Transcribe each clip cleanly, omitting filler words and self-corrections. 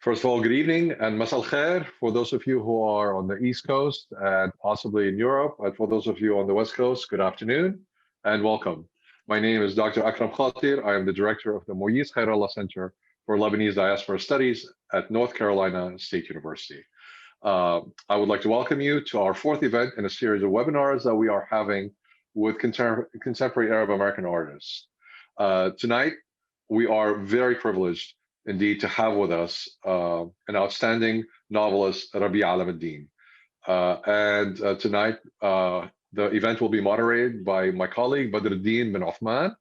First of all, good evening and masal khair for those of you who are on the East Coast and possibly in Europe. And for those of you on the West Coast, good afternoon and welcome. My name is Dr. Akram Khatir. I am the director of the Moyez Khairallah Center for Lebanese Diaspora Studies at North Carolina State University. I would like to welcome you to our fourth event in a series of webinars that we are having with contemporary Arab American artists. Tonight, we are very privileged indeed to have with us an outstanding novelist, Rabih Alameddine. Tonight, the event will be moderated by my colleague, Badruddin bin Uthman.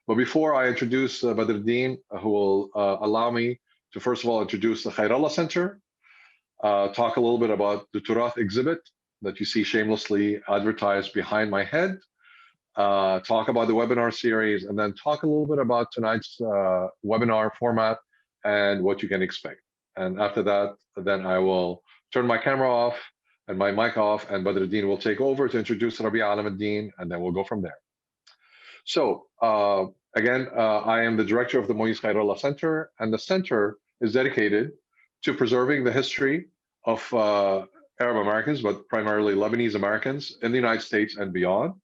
But before I introduce Badruddin, who will allow me to first of all introduce the Khairallah Center, talk a little bit about the Turath exhibit that you see shamelessly advertised behind my head, talk about the webinar series, and then talk a little bit about tonight's webinar format and what you can expect. And after that, then I will turn my camera off and my mic off, and Badruddin will take over to introduce Rabih Alameddine, and then we'll go from there. So again, I am the director of the Moyez Khairallah Center, and the center is dedicated to preserving the history of Arab Americans, but primarily Lebanese Americans in the United States and beyond,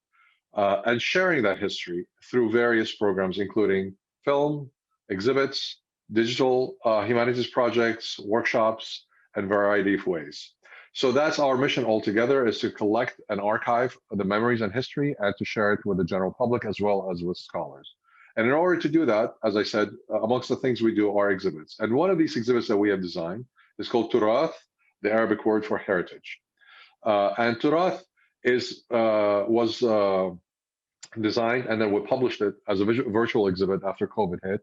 and sharing that history through various programs, including film, exhibits, digital humanities projects, workshops, and variety of ways. So that's our mission altogether, is to collect and archive the memories and history and to share it with the general public as well as with scholars. And in order to do that, as I said, amongst the things we do are exhibits. And one of these exhibits that we have designed is called Turath, the Arabic word for heritage. And Turath was designed, and then we published it as a virtual exhibit after COVID hit.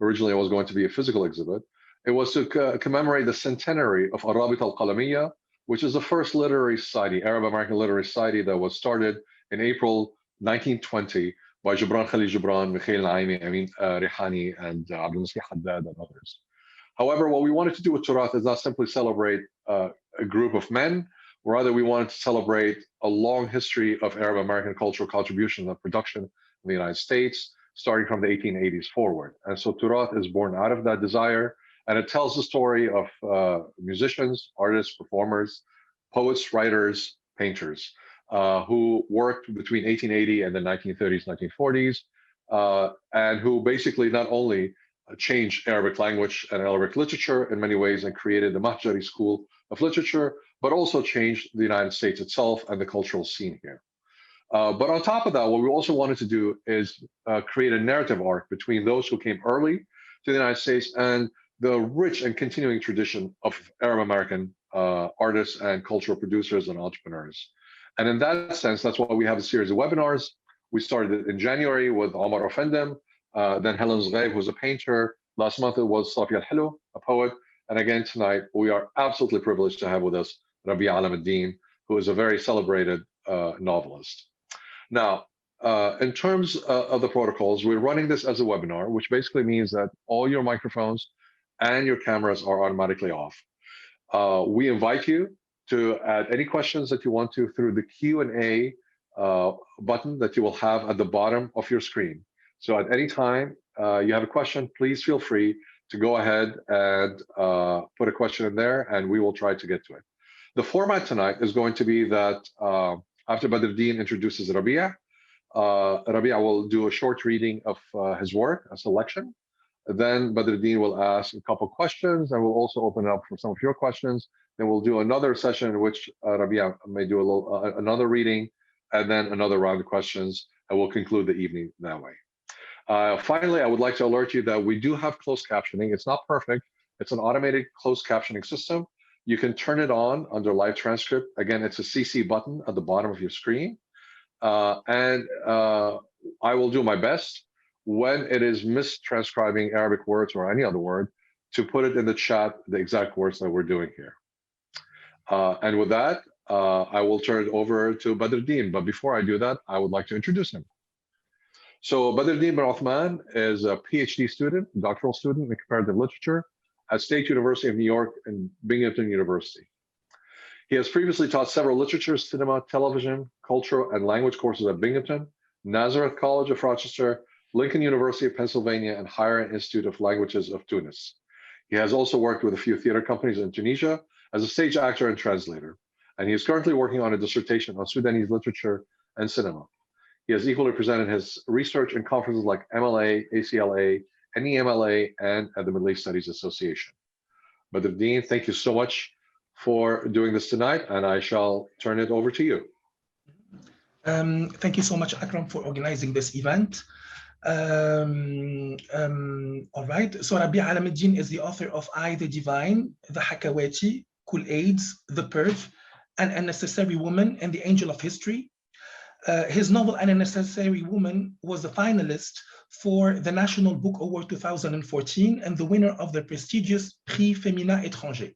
Originally, it was going to be a physical exhibit. It was to commemorate the centenary of Rabit al-Qalamiyya, which is the first literary society, Arab American literary society, that was started in April 1920 by Gibran Khalil Gibran, Mikhail Naimi, Amin Rihani, and Abdul Nasir Haddad, and others. However, what we wanted to do with Turath is not simply celebrate a group of men, rather we wanted to celebrate a long history of Arab American cultural contribution and production in the United States, starting from the 1880s forward. And so Turath is born out of that desire, and it tells the story of musicians, artists, performers, poets, writers, painters, who worked between 1880 and the 1930s, 1940s, and who basically not only changed Arabic language and Arabic literature in many ways and created the Mahjari school of literature, but also changed the United States itself and the cultural scene here. But on top of that, what we also wanted to do is create a narrative arc between those who came early to the United States and the rich and continuing tradition of Arab American artists and cultural producers and entrepreneurs. And in that sense, that's why we have a series of webinars. We started in January with Omar Offendem, then Helen Zghaib, who's a painter. Last month it was Safi Al-Hilo, a poet. And again, tonight, we are absolutely privileged to have with us Rabih Alameddine, who is a very celebrated novelist. Now, in terms of the protocols, we're running this as a webinar, which basically means that all your microphones and your cameras are automatically off. We invite you to add any questions that you want to through the Q&A button that you will have at the bottom of your screen. So at any time you have a question, please feel free to go ahead and put a question in there, and we will try to get to it. The format tonight is going to be that after Badruddin introduces Rabih, Rabih will do a short reading of his work, a selection. Then Badruddin will ask a couple questions, and we'll also open it up for some of your questions. Then we'll do another session in which Rabih may do another reading, and then another round of questions, and we'll conclude the evening that way. Finally, I would like to alert you that we do have closed captioning. It's not perfect. It's an automated closed captioning system. You can turn it on under live transcript. Again, it's a CC button at the bottom of your screen. And I will do my best when it is mistranscribing Arabic words or any other word to put it in the chat, the exact words that we're doing here. And with that, I will turn it over to Badruddin. But before I do that, I would like to introduce him. So Badruddin bin Uthman is a PhD student, doctoral student in comparative literature at State University of New York and Binghamton University. He has previously taught several literature, cinema, television, cultural, and language courses at Binghamton, Nazareth College of Rochester, Lincoln University of Pennsylvania, and Higher Institute of Languages of Tunis. He has also worked with a few theater companies in Tunisia as a stage actor and translator, and he is currently working on a dissertation on Sudanese literature and cinema. He has equally presented his research in conferences like MLA, ACLA, NEMLA, and at the Middle East Studies Association. But Dean, thank you so much for doing this tonight, and I shall turn it over to you. Thank you so much, Akram, for organizing this event. All right, so Rabih Alameddine is the author of I, the Divine, The Hakawati, Cool AIDS, The Purge, An Unnecessary Woman, and The Angel of History. His novel, An Unnecessary Woman, was a finalist for the National Book Award 2014 and the winner of the prestigious Prix Féminin Étranger.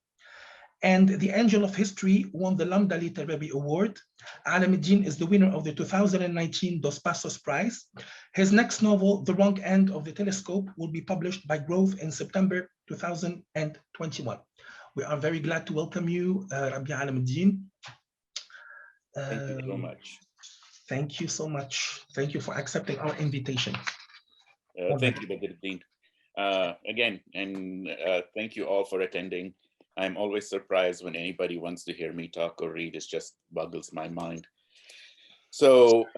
And The Angel of History won the Lambda Literary Award. Alameddine is the winner of the 2019 Dos Passos Prize. His next novel, The Wrong End of the Telescope, will be published by Grove in September 2021. We are very glad to welcome you, Rabih Alameddine. Thank you so much. Thank you so much. Thank you for accepting our invitation. Thank you, Dean. Again, and thank you all for attending. I'm always surprised when anybody wants to hear me talk or read. It just boggles my mind. So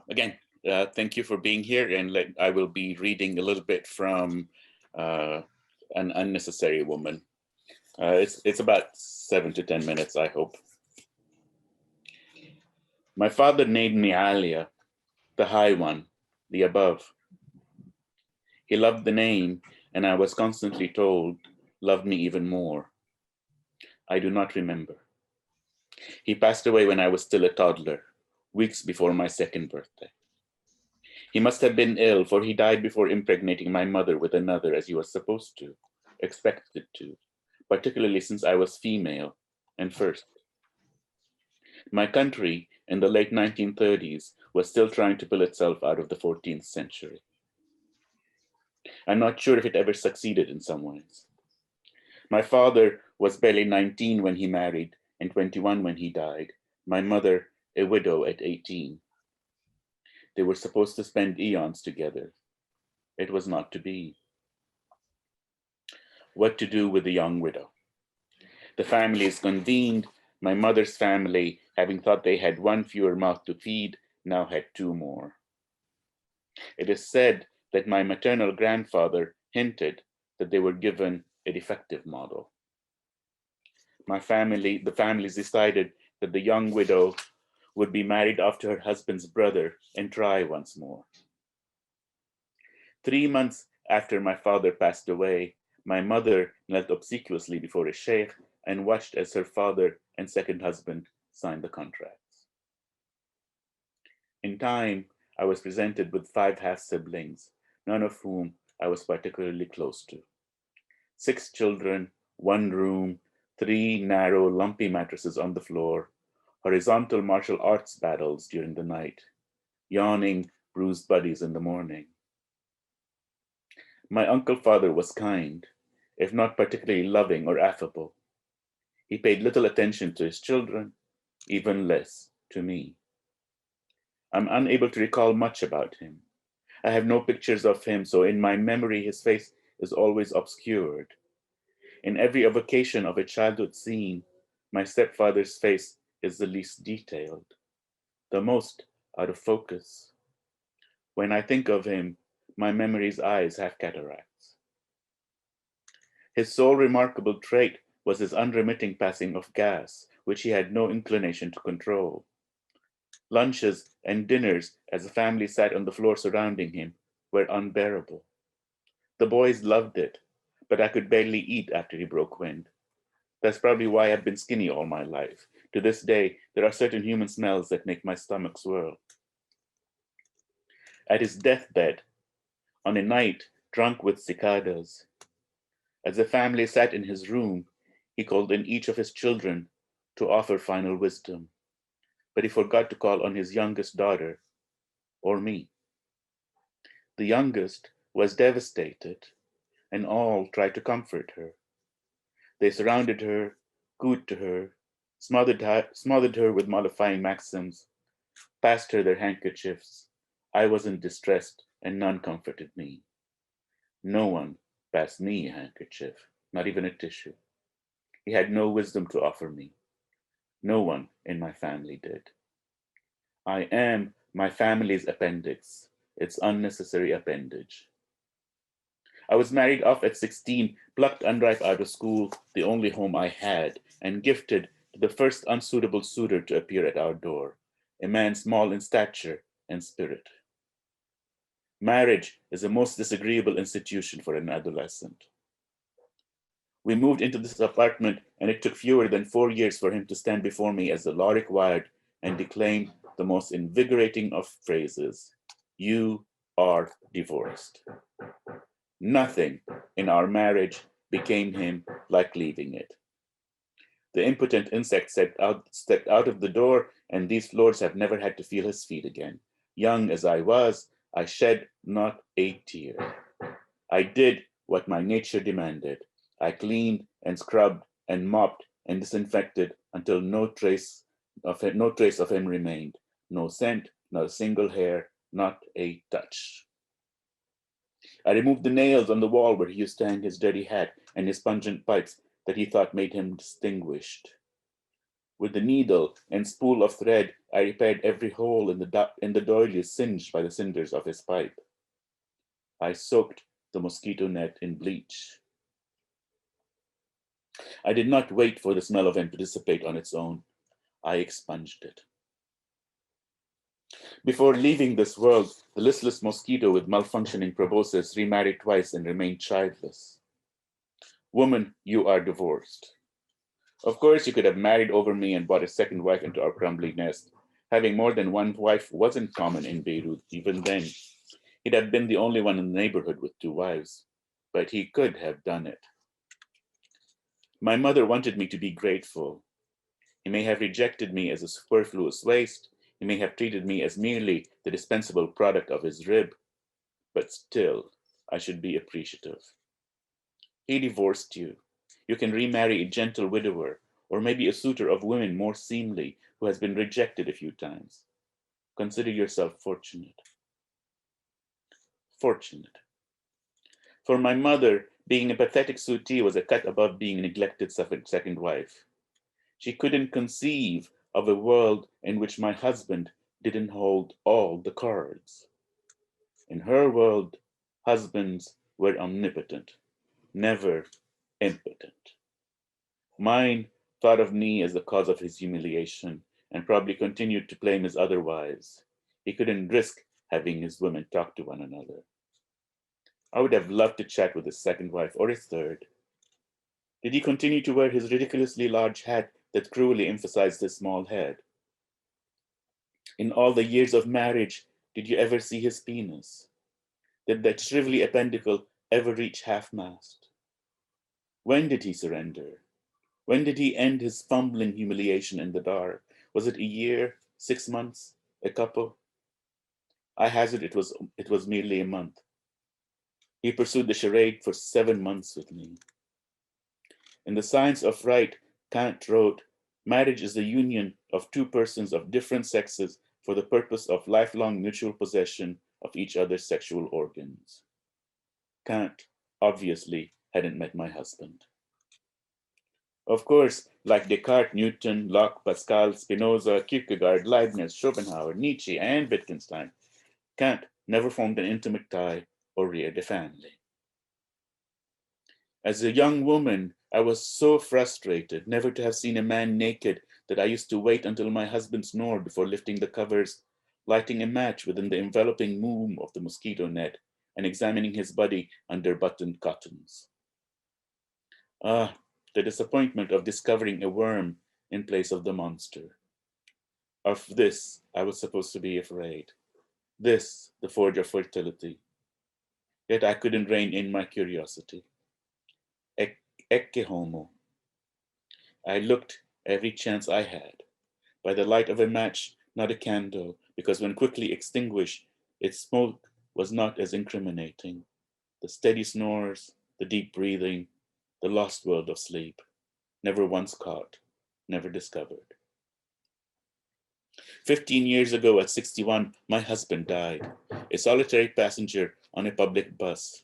again, thank you for being here. And I will be reading a little bit from An Unnecessary Woman. It's about 7 to 10 minutes, I hope. My father named me Alia, the high one, the above. He loved the name, and I was constantly told, loved me even more. I do not remember. He passed away when I was still a toddler, weeks before my second birthday. He must have been ill, for he died before impregnating my mother with another, as he was supposed to, expected to, particularly since I was female and first. My country, in the late 1930s, was still trying to pull itself out of the 14th century. I'm not sure if it ever succeeded in some ways. My father was barely 19 when he married and 21 when he died. My mother, a widow at 18. They were supposed to spend eons together. It was not to be. What to do with the young widow? The families convened. My mother's family, having thought they had one fewer mouth to feed, now had 2 more. It is said that my maternal grandfather hinted that they were given a defective model. The families decided that the young widow would be married off to her husband's brother and try once more. 3 months after my father passed away, my mother knelt obsequiously before a sheikh and watched as her father and second husband signed the contracts. In time, I was presented with 5 half-siblings, none of whom I was particularly close to. 6 children, 1 room, 3 narrow, lumpy mattresses on the floor, horizontal martial arts battles during the night, yawning, bruised buddies in the morning. My uncle father was kind, if not particularly loving or affable. He paid little attention to his children, even less to me. I'm unable to recall much about him. I have no pictures of him, so in my memory his face is always obscured. In every evocation of a childhood scene, my stepfather's face is the least detailed, the most out of focus. When I think of him, my memory's eyes have cataracts. His sole remarkable trait was his unremitting passing of gas, which he had no inclination to control. Lunches and dinners, as the family sat on the floor surrounding him, were unbearable. The boys loved it, but I could barely eat after he broke wind. That's probably why I've been skinny all my life. To this day, there are certain human smells that make my stomach swirl. At his deathbed, on a night drunk with cicadas, as the family sat in his room, he called in each of his children to offer final wisdom, but he forgot to call on his youngest daughter, or me. The youngest was devastated, and all tried to comfort her. They surrounded her, cooed to her, smothered her with mollifying maxims, passed her their handkerchiefs. I wasn't distressed, and none comforted me. No one passed me a handkerchief, not even a tissue. He had no wisdom to offer me. No one in my family did. I am my family's appendix, its unnecessary appendage. I was married off at 16, plucked unripe out of school, the only home I had, and gifted to the first unsuitable suitor to appear at our door, a man small in stature and spirit. Marriage is a most disagreeable institution for an adolescent. We moved into this apartment, and it took fewer than 4 years for him to stand before me as the law required and declaim the most invigorating of phrases: "You are divorced." Nothing in our marriage became him like leaving it. The impotent insect stepped out of the door, and these floors have never had to feel his feet again. Young as I was, I shed not a tear. I did what my nature demanded. I cleaned and scrubbed and mopped and disinfected until no trace of him remained. No scent, not a single hair, not a touch. I removed the nails on the wall where he used to hang his dirty hat and his pungent pipes that he thought made him distinguished. With the needle and spool of thread, I repaired every hole in the doilies singed by the cinders of his pipe. I soaked the mosquito net in bleach. I did not wait for the smell of him to dissipate on its own. I expunged it. Before leaving this world, the listless mosquito with malfunctioning proboscis remarried twice and remained childless. Woman, you are divorced. Of course, you could have married over me and brought a second wife into our crumbly nest. Having more than one wife wasn't common in Beirut. Even then, he'd have been the only one in the neighborhood with 2 wives. But he could have done it. My mother wanted me to be grateful. He may have rejected me as a superfluous waste. He may have treated me as merely the dispensable product of his rib. But still, I should be appreciative. He divorced you. You can remarry a gentle widower, or maybe a suitor of women more seemly who has been rejected a few times. Consider yourself fortunate. Fortunate. For my mother, being a pathetic suitee was a cut above being a neglected second wife. She couldn't conceive of a world in which my husband didn't hold all the cards. In her world, husbands were omnipotent, never impotent. Mine thought of me as the cause of his humiliation and probably continued to blame his other wives. He couldn't risk having his women talk to one another. I would have loved to chat with his second wife or his third. Did he continue to wear his ridiculously large hat that cruelly emphasized his small head? In all the years of marriage, did you ever see his penis? Did that shrivelly appendicle ever reach half-mast? When did he surrender? When did he end his fumbling humiliation in the dark? Was it a year, 6 months, a couple? I hazard it was merely a month. He pursued the charade for 7 months with me. In The Science of Right, Kant wrote, "Marriage is the union of 2 persons of different sexes for the purpose of lifelong mutual possession of each other's sexual organs." Kant obviously hadn't met my husband. Of course, like Descartes, Newton, Locke, Pascal, Spinoza, Kierkegaard, Leibniz, Schopenhauer, Nietzsche, and Wittgenstein, Kant never formed an intimate tie or reared a family. As a young woman, I was so frustrated never to have seen a man naked that I used to wait until my husband snored before lifting the covers, lighting a match within the enveloping moom of the mosquito net, and examining his body under buttoned cottons. Ah, the disappointment of discovering a worm in place of the monster. Of this, I was supposed to be afraid. This, the forge of fertility. Yet I couldn't rein in my curiosity. Ecce homo. I looked every chance I had. By the light of a match, not a candle, because when quickly extinguished, its smoke was not as incriminating. The steady snores, the deep breathing, the lost world of sleep, never once caught, never discovered. 15 years ago at 61, my husband died, a solitary passenger on a public bus.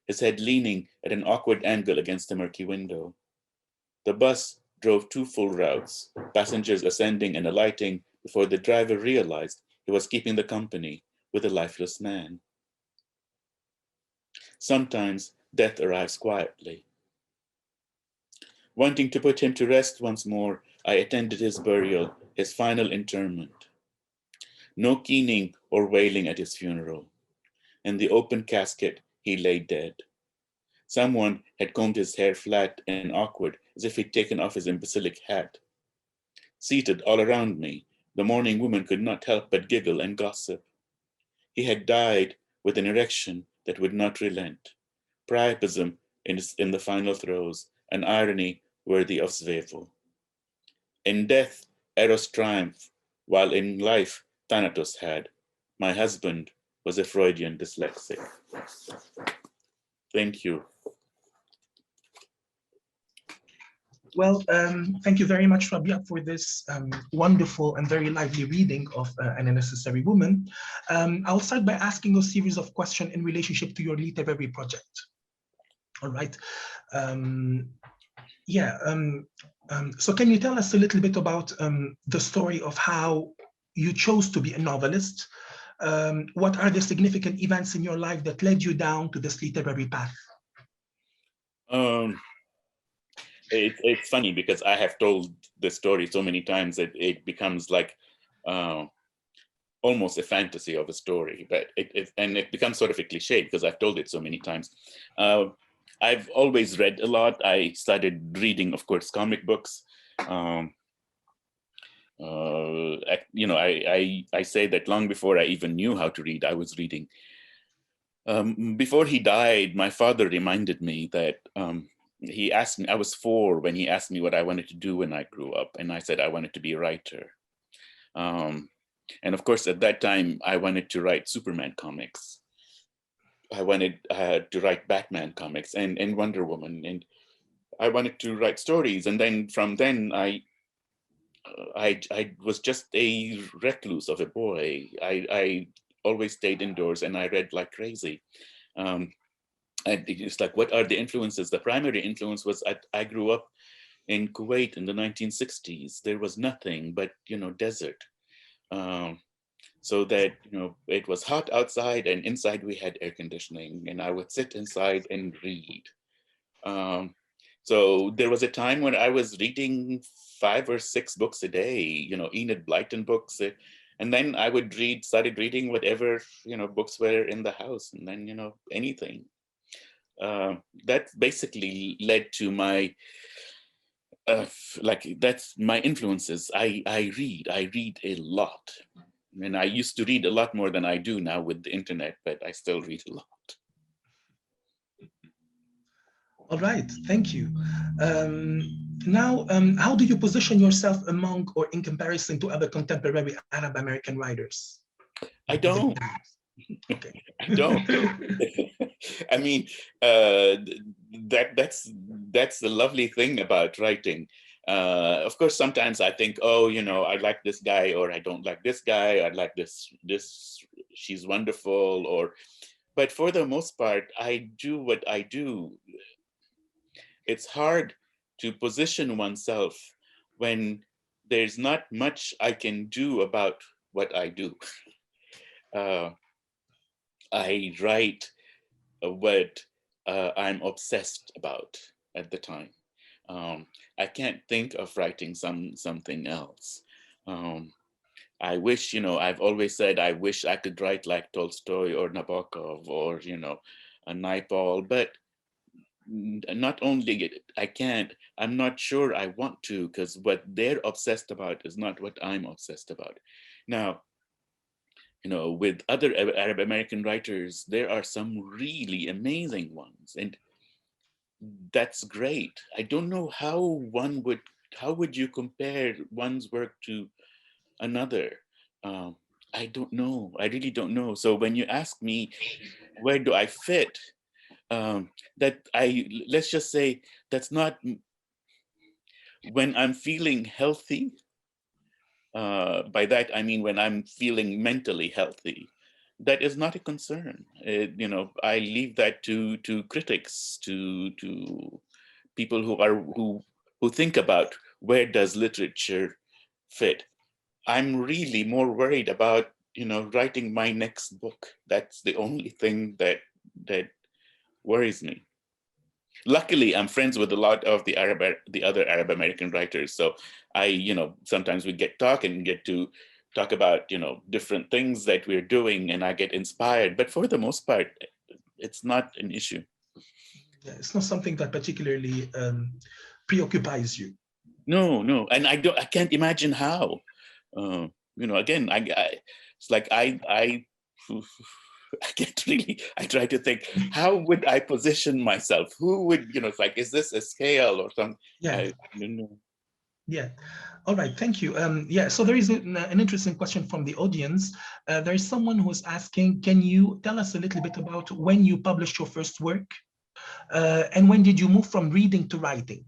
his head leaning at an awkward angle against the murky window. The bus drove 2 full routes, passengers ascending and alighting before the driver realized he was keeping the company with a lifeless man. Sometimes death arrives quietly. Wanting to put him to rest once more, I attended his burial, his final interment. No keening or wailing at his funeral. In the open casket, he lay dead. Someone had combed his hair flat and awkward, as if he'd taken off his imbecilic hat. Seated all around me, the mourning women could not help but giggle and gossip. He had died with an erection that would not relent, priapism in the final throes, an irony worthy of Svevo. In death, Eros triumphed, while in life, Thanatos had. My husband was a Freudian dyslexic. Thank you. Well, thank you very much, Rabih, for this wonderful and very lively reading of An Unnecessary Woman. I'll start by asking a series of questions in relationship to your literary project. All right. So can you tell us a little bit about the story of how you chose to be a novelist? What are the significant events in your life that led you down to this literary path? It's funny because I have told the story so many times that it becomes like almost a fantasy of a story, but it becomes sort of a cliche because I've told it so many times. I've always read a lot. I started reading, of course, comic books. I say that long before I even knew how to read, I was reading. Before he died, my father reminded me that he asked me, I was 4 when he asked me what I wanted to do when I grew up. And I said I wanted to be a writer. And of course, at that time, I wanted to write Superman comics. I wanted to write Batman comics and Wonder Woman. And I wanted to write stories. And then from then, I was just a recluse of a boy. I always stayed indoors and I read like crazy. And it's like, what are the influences? The primary influence was I grew up in Kuwait in the 1960s. There was nothing but, desert. So that, it was hot outside and inside we had air conditioning and I would sit inside and read. So there was a time when I was reading 5 or 6 books a day, Enid Blyton books. And then I would started reading whatever, books were in the house and then, anything. That basically led to my, that's my influences. I read a lot. And I used to read a lot more than I do now with the internet, but I still read a lot. All right, thank you. Now, how do you position yourself among or in comparison to other contemporary Arab American writers? I don't. Okay. I don't. I mean, that's the lovely thing about writing. Of course, sometimes I think, oh, I like this guy, or I don't like this guy. I like this. She's wonderful, but for the most part, I do what I do. It's hard to position oneself when there's not much I can do about what I do. I write what I'm obsessed about at the time. I can't think of writing something else. I wish, I've always said, I wish I could write like Tolstoy or Nabokov or, a Naipaul, but not only I can't, I'm not sure I want to, because what they're obsessed about is not what I'm obsessed about. Now, with other Arab American writers, there are some really amazing ones, and that's great. I don't know how would you compare one's work to another? I don't know. I really don't know. So when you ask me, where do I fit? Let's just say that's not when I'm feeling healthy. By that, I mean when I'm feeling mentally healthy. that is not a concern. You know, I leave that to critics, to people who think about where does literature fit. I'm really more worried about, you know, writing my next book. That's the only thing that worries me. Luckily, I'm friends with a lot of the other Arab American writers. So you know, sometimes we get to talk about, you know, different things that we're doing, and I get inspired. But for the most part, it's not an issue. Yeah, it's not something that particularly preoccupies you. No, and I can't imagine how. You know, again, it's like I can't really. I try to think, how would I position myself? Who would, you know? It's like, is this a scale or something? Yeah. I don't know. Yeah. All right. Thank you. Yeah. So there is an interesting question from the audience. There is someone who's asking, can you tell us a little bit about when you published your first work, and when did you move from reading to writing?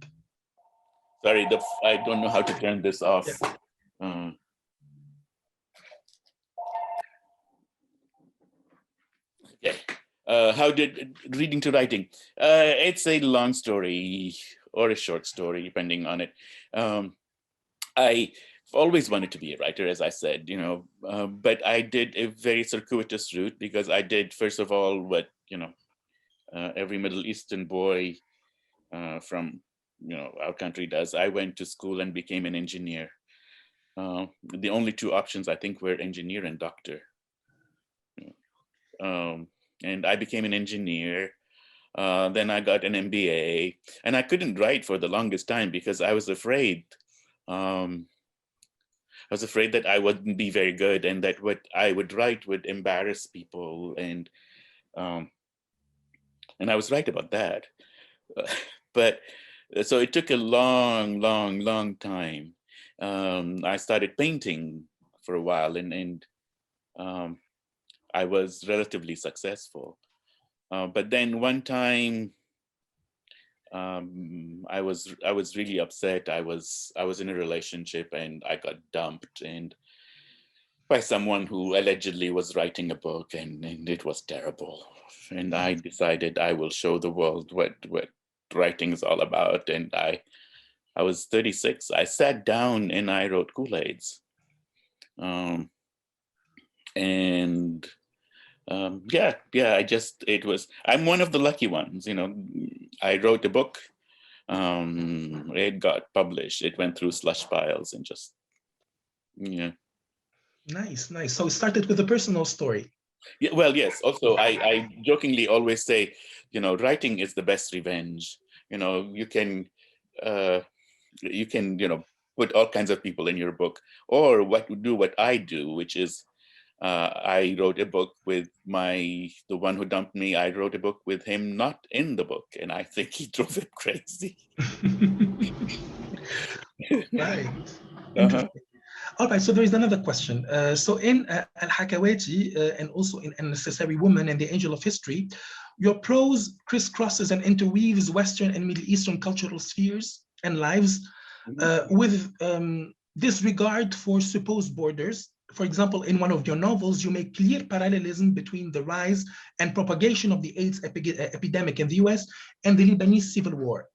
Sorry, I don't know how to turn this off. Yeah. Okay. How did reading to writing? It's a long story or a short story, depending on it. I've always wanted to be a writer, as I said, you know, but I did a very circuitous route, because I did, first of all, what, you know, every Middle Eastern boy from, you know, our country does. I went to school and became an engineer. The only two options, I think, were engineer and doctor. And I became an engineer. Then I got an MBA, and I couldn't write for the longest time because I was afraid. I was afraid that I wouldn't be very good, and that what I would write would embarrass people, and I was right about that. But so it took a long time. I started painting for a while, and I was relatively successful. But then one time, I was really upset. I was in a relationship, and I got dumped, and by someone who allegedly was writing a book, and it was terrible. And I decided I will show the world what writing is all about. And I was 36. I sat down and I wrote Kool-Aids. I'm one of the lucky ones, you know. I wrote a book, it got published, it went through slush piles, and just, yeah. Nice. So it started with a personal story. Yeah, well, yes. Also, I jokingly always say, you know, writing is the best revenge. You know, you can, you know, put all kinds of people in your book, or what I do, which is, I wrote a book with the one who dumped me. I wrote a book with him not in the book, and I think he drove him crazy. Right. Interesting. All right, so there is another question. So in Al-Hakawati and also in Unnecessary Woman and the Angel of History, your prose crisscrosses and interweaves Western and Middle Eastern cultural spheres and lives with disregard for supposed borders. For example, in one of your novels, you make clear parallelism between the rise and propagation of the AIDS epidemic in the US and the Lebanese Civil War.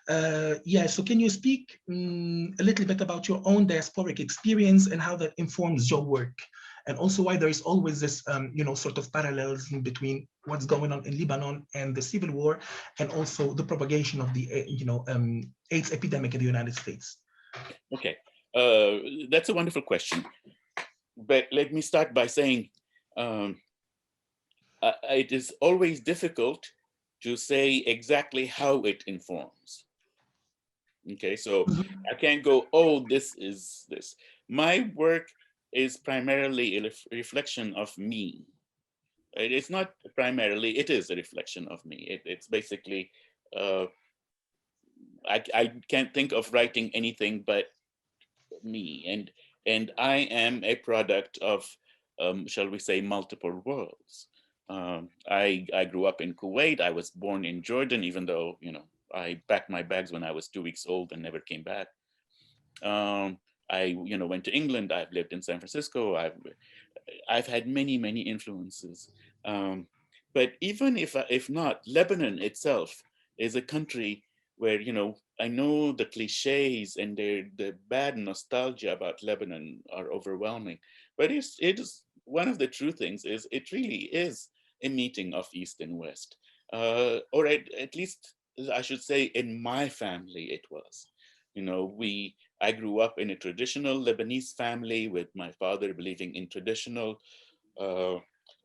So can you speak a little bit about your own diasporic experience and how that informs your work? And also why there is always this, you know, sort of parallelism between what's going on in Lebanon and the Civil War, and also the propagation of the, you know, AIDS epidemic in the United States. Okay, that's a wonderful question. But let me start by saying it is always difficult to say exactly how it informs. Okay, so I can't go, oh, this is this. My work is primarily a reflection of me. It's not primarily, it is a reflection of me. It's basically, I can't think of writing anything but me. And I am a product of, shall we say, multiple worlds. I grew up in Kuwait. I was born in Jordan, even though, you know, I packed my bags when I was 2 weeks old and never came back. I, you know, went to England. I've lived in San Francisco. I've had many, many influences. But even if not, Lebanon itself is a country where, you know, I know the cliches and the bad nostalgia about Lebanon are overwhelming, but it is one of the true things is it really is a meeting of East and West, or at least I should say in my family it was. You know, I grew up in a traditional Lebanese family with my father believing in traditional uh,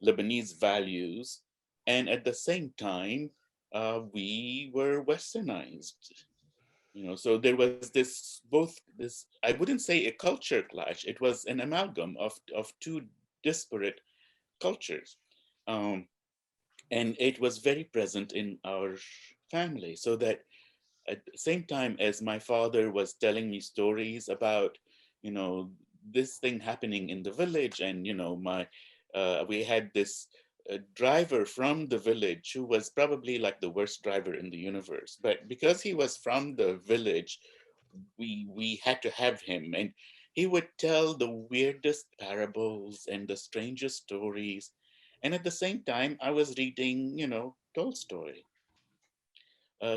Lebanese values, and at the same time, we were Westernized. You know, so there was this. I wouldn't say a culture clash. It was an amalgam of two disparate cultures, um, and it was very present in our family. So that at the same time as my father was telling me stories about, you know, this thing happening in the village, and you know, we had this driver from the village who was probably like the worst driver in the universe, but because he was from the village, we had to have him, and he would tell the weirdest parables and the strangest stories, and at the same time I was reading, you know, Tolstoy,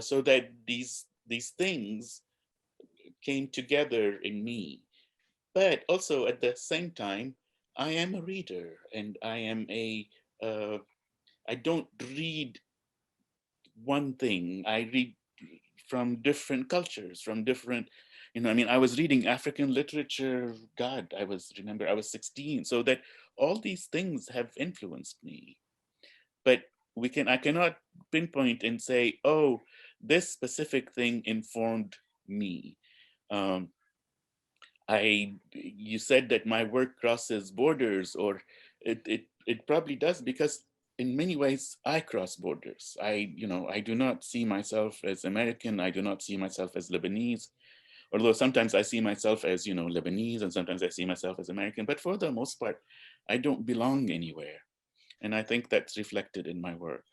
so that these things came together in me. But also at the same time, I am a reader, and uh, I don't read one thing. I read from different cultures, from different, you know, I mean, I was reading African literature. God, remember I was 16. So that all these things have influenced me. But I cannot pinpoint and say, oh, this specific thing informed me. Um, you said that my work crosses borders, or it probably does, because in many ways I cross borders. I do not see myself as American. I do not see myself as Lebanese, although sometimes I see myself as, you know, Lebanese, and sometimes I see myself as American. But for the most part, I don't belong anywhere. And I think that's reflected in my work.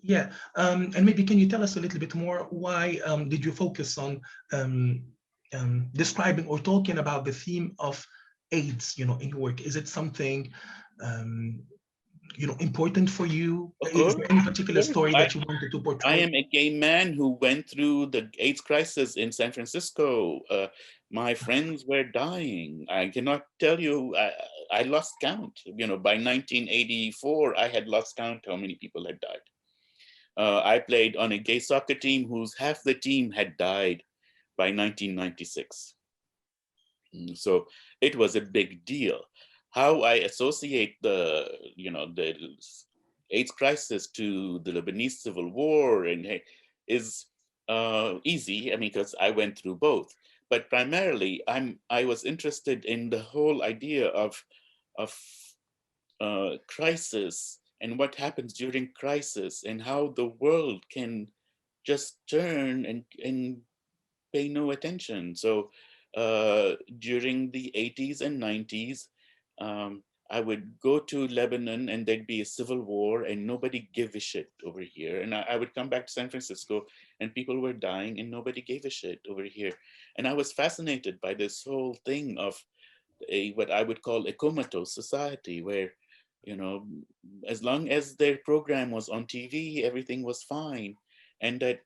Yeah, and maybe can you tell us a little bit more, why did you focus on describing or talking about the theme of AIDS, you know, in your work? Is it something you know, important for you? Of Is course, there any particular story I, that you wanted to I portray? am a gay man who went through the AIDS crisis in San Francisco. My friends were dying. I cannot tell you, I lost count. You know, by 1984, I had lost count how many people had died. I played on a gay soccer team whose half the team had died by 1996. So it was a big deal. How I associate the AIDS crisis to the Lebanese civil war is easy. I mean, because I went through both. But primarily, I was interested in the whole idea of crisis, and what happens during crisis, and how the world can just turn and pay no attention. So during the 80s and 90s, I would go to Lebanon, and there'd be a civil war and nobody gave a shit over here. And I would come back to San Francisco and people were dying and nobody gave a shit over here. And I was fascinated by this whole thing of what I would call a comatose society, where, you know, as long as their program was on TV, everything was fine. And that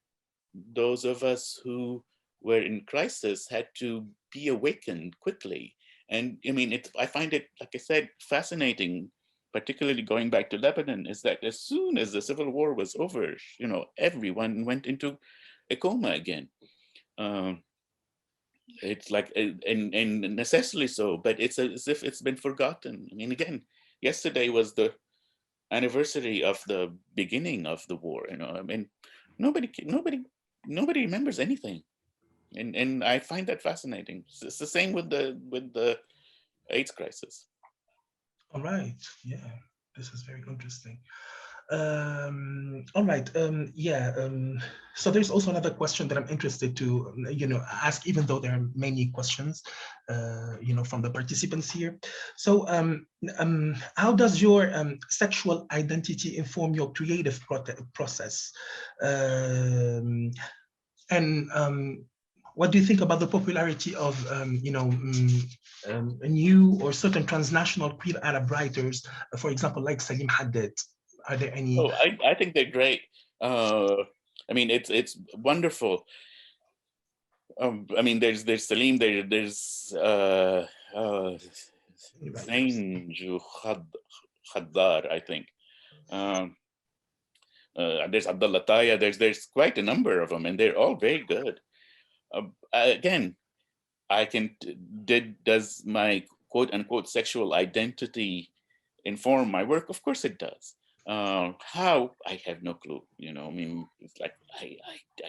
those of us who were in crisis had to be awakened quickly. And I mean, I find it, like I said, fascinating, particularly going back to Lebanon, is that as soon as the civil war was over, you know, everyone went into a coma again. It's like, and necessarily so, but it's as if it's been forgotten. I mean, again, yesterday was the anniversary of the beginning of the war. You know, I mean, nobody remembers anything, and I find that fascinating. It's the same with the AIDS crisis. All right, yeah, this is very interesting. All right, yeah. So there's also another question that I'm interested to, you know, ask, even though there are many questions, you know, from the participants here. So, how does your sexual identity inform your creative process? And What do you think about the popularity of, new or certain transnational queer Arab writers, for example, like Salim Haddad? Are there any? Oh, I think they're great. I mean, it's wonderful. I mean, there's Salim, there's Zain Khaddar, I think. There's Abdullah Taya. There's quite a number of them, and they're all very good. Again, does my quote unquote sexual identity inform my work? Of course it does. How? I have no clue. You know, I mean, it's like I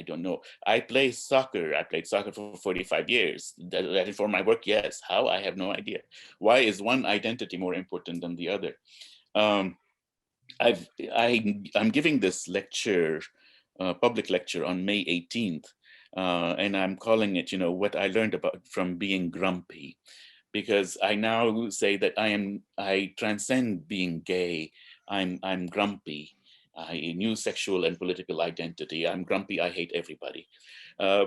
don't know. I play soccer. I played soccer for 45 years. That inform my work? Yes. How? I have no idea. Why is one identity more important than the other? I'm giving this lecture, public lecture on May 18th, and I'm calling it, what I learned about from being grumpy, because I now say that I transcend being gay. I'm grumpy. I knew sexual and political identity. I'm grumpy. I hate everybody.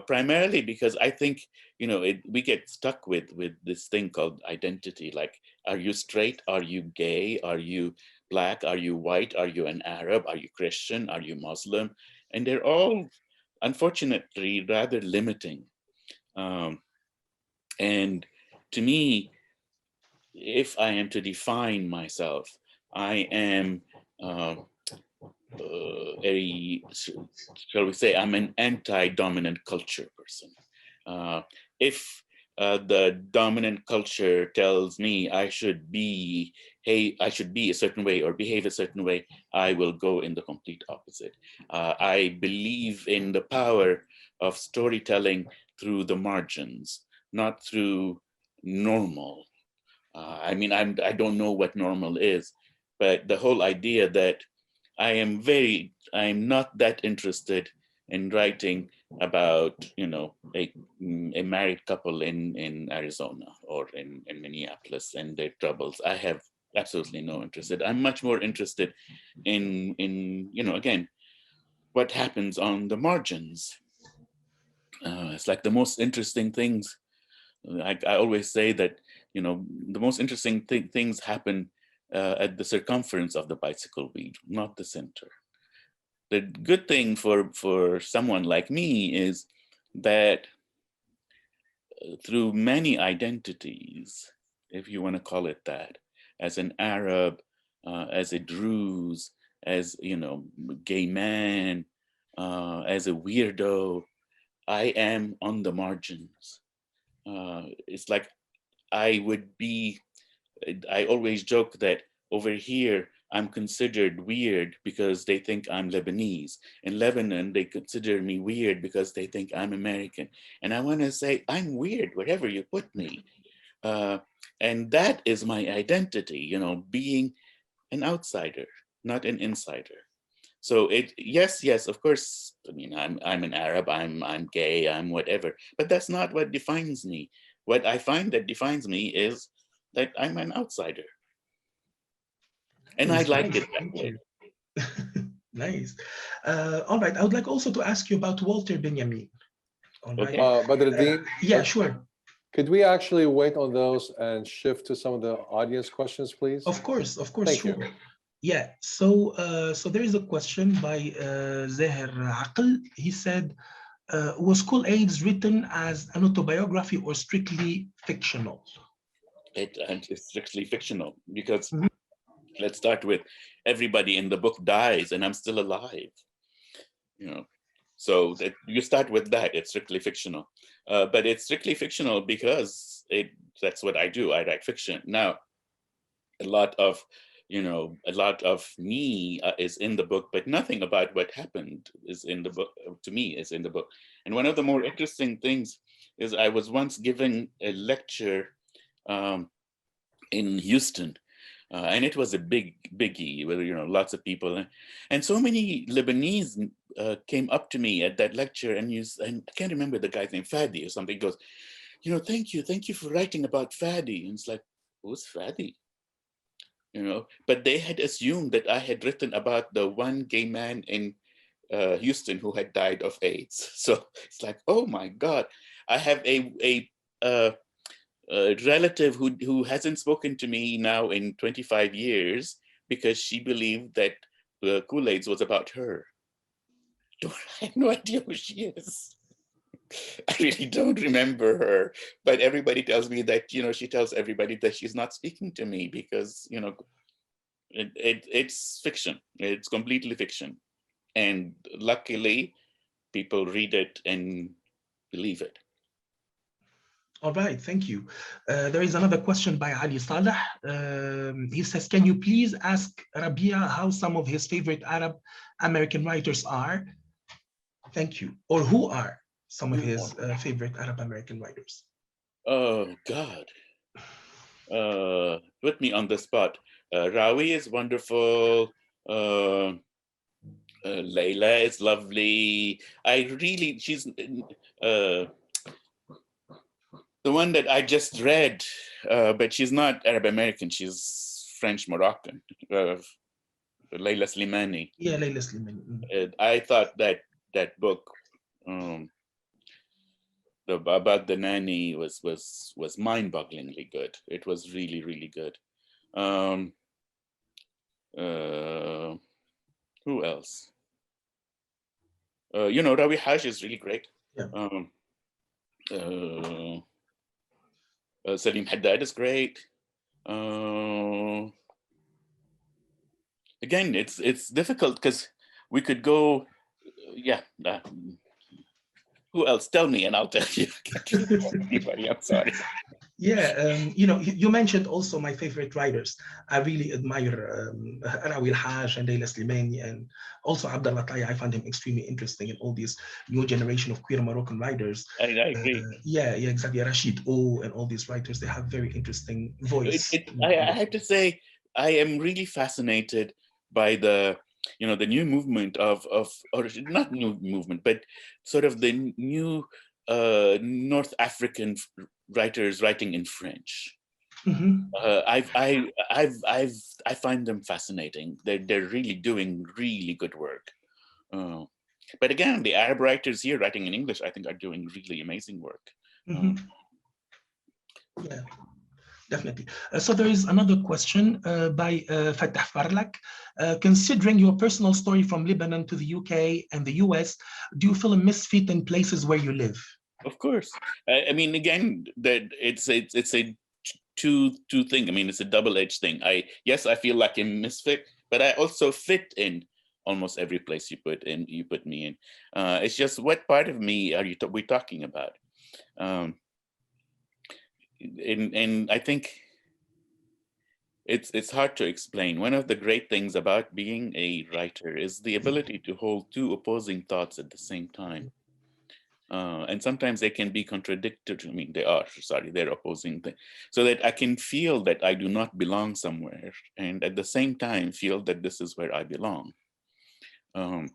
Primarily because I think, we get stuck with this thing called identity. Like, are you straight? Are you gay? Are you Black? Are you white? Are you an Arab? Are you Christian? Are you Muslim? And they're all, unfortunately, rather limiting. And to me, if I am to define myself, I am shall we say, I'm an anti-dominant culture person. If the dominant culture tells me I should be a certain way or behave a certain way, I will go in the complete opposite. I believe in the power of storytelling through the margins, not through normal. I mean, I don't know what normal is, but the whole idea that I'm not that interested in writing about, a married couple in Arizona or in Minneapolis and their troubles. I have absolutely no interest. I'm much more interested in again, what happens on the margins. It's like the most interesting things. I always say that, the most interesting things happen at the circumference of the bicycle wheel, not the center. The good thing for someone like me is that through many identities, if you want to call it that, as an Arab, as a Druze, as, gay man, as a weirdo, I am on the margins. It's like I always joke that over here, I'm considered weird because they think I'm Lebanese. In Lebanon, they consider me weird because they think I'm American. And I want to say, I'm weird wherever you put me. And that is my identity, being an outsider, not an insider. So yes, of course, I mean, I'm an Arab, I'm gay, I'm whatever, but that's not what defines me. What I find that defines me is that I'm an outsider. And I like it that way. Nice. All right. I would like also to ask you about Walter Benjamin. All right. Okay. Badruddin, yeah, sure. Could we actually wait on those and shift to some of the audience questions, please? Of course, Thank sure. you. Yeah. So there is a question by Zahir Aql. He said, was Cool AIDS written as an autobiography or strictly fictional? It's strictly fictional because let's start with everybody in the book dies and I'm still alive. So you start with that. It's strictly fictional, but it's strictly fictional because that's what I do. I write fiction. Now, a lot of me is in the book, but nothing about what happened is in the book. To me, is in the book. And one of the more interesting things is I was once given a lecture in Houston. And it was a biggie with lots of people, and so many Lebanese came up to me at that lecture, and I can't remember the guy's name, Fadi or something. He goes, thank you for writing about Fadi. And it's like, who's Fadi? But they had assumed that I had written about the one gay man in Houston who had died of AIDS. So it's like, oh my God. I have a relative who hasn't spoken to me now in 25 years because she believed that the Kool-Aids was about her. I have no idea who she is. I really don't remember her, but everybody tells me that, she tells everybody that she's not speaking to me because, it's fiction. It's completely fiction. And luckily, people read it and believe it. All right, thank you. There is another question by Ali Saleh. He says, can you please ask Rabih how some of his favorite Arab American writers are? Thank you. Or who are some of his favorite Arab American writers? Oh, God. Put me on the spot. Rawi is wonderful. Layla is lovely. She's the one that I just read, but she's not Arab American. She's French Moroccan. Layla Slimani. Yeah, Layla Slimani. I thought that book about the nanny was mind-bogglingly good. It was really, really good. Who else? Rawi Haj is really great. Yeah. Salim Haddad is great. Again, it's difficult because we could go, who else? Tell me and I'll tell you. I can't remember anybody. I'm sorry. Yeah, you mentioned also my favorite writers. I really admire Rawi Al-Haj and Layla Slimani, and also Abdallah Taye. I find him extremely interesting in all these new generation of queer Moroccan writers. I agree. Yeah, exactly. Rashid O and all these writers, they have very interesting voice. I have to say, I am really fascinated by the new movement or not new movement, but sort of the new North African writers writing in French. Mm-hmm. I find them fascinating. They're really doing really good work. But again, the Arab writers here writing in English, I think, are doing really amazing work. Mm-hmm. Yeah. Definitely. So there is another question by Fatah Farlak. Considering your personal story from Lebanon to the UK and the US, do you feel a misfit in places where you live? Of course. I mean, again, that it's a two thing. I mean, it's a double-edged thing. I feel like a misfit, but I also fit in almost every place you put me in. It's just, what part of me are we talking about? And I think it's hard to explain. One of the great things about being a writer is the ability to hold two opposing thoughts at the same time. And sometimes they can be contradictory. I mean, they're opposing things. So that I can feel that I do not belong somewhere, and at the same time feel that this is where I belong. And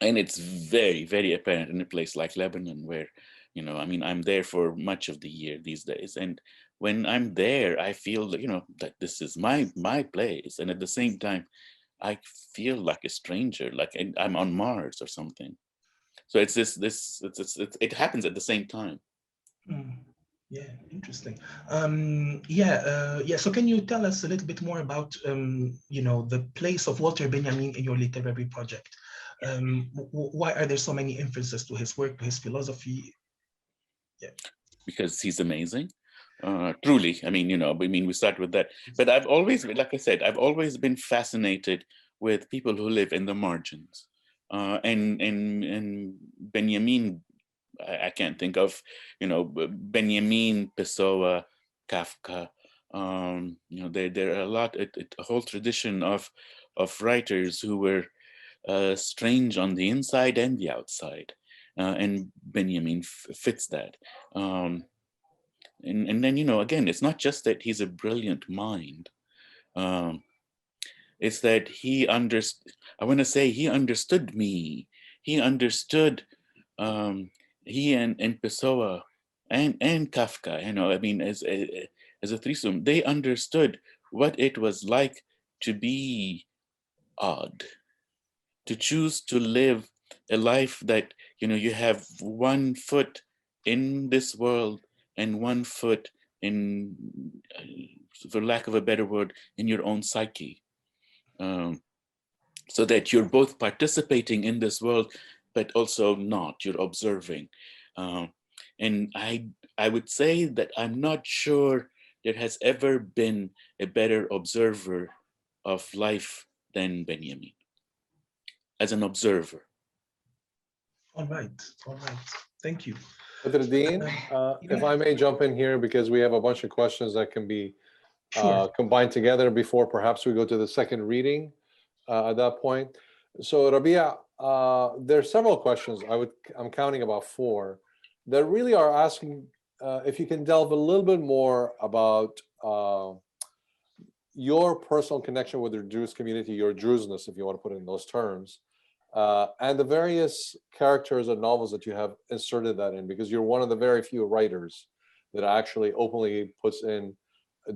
it's very, very apparent in a place like Lebanon, where, I'm there for much of the year these days. And when I'm there, I feel that, that this is my place. And at the same time, I feel like a stranger, like I'm on Mars or something. So it's it happens at the same time. Yeah, interesting. So can you tell us a little bit more about, the place of Walter Benjamin in your literary project? Why are there so many inferences to his work, to his philosophy? Yeah. Because he's amazing. Truly, we start with that. But I've always, like I said, I've always been fascinated with people who live in the margins. And Benjamin, I can't think of, Benjamin, Pessoa, Kafka. There are a whole tradition of writers who were strange on the inside and the outside. And Benjamin fits that. And then, again, it's not just that he's a brilliant mind. It's that he understood me. He understood, he and Pessoa and Kafka, as a threesome, they understood what it was like to be odd, to choose to live a life that, you have one foot in this world and one foot in, for lack of a better word, in your own psyche. So that you're both participating in this world, but also not, you're observing. And I would say that I'm not sure there has ever been a better observer of life than Benjamin, as an observer. All right. Thank you. Dean, if I may jump in here, because we have a bunch of questions that can be combined together before perhaps we go to the second reading at that point. So Rabih, there's several questions. I'm counting about 4 that really are asking if you can delve a little bit more about your personal connection with the Druze community, your Druzeness, if you want to put it in those terms, and the various characters and novels that you have inserted that in, because you're one of the very few writers that actually openly puts in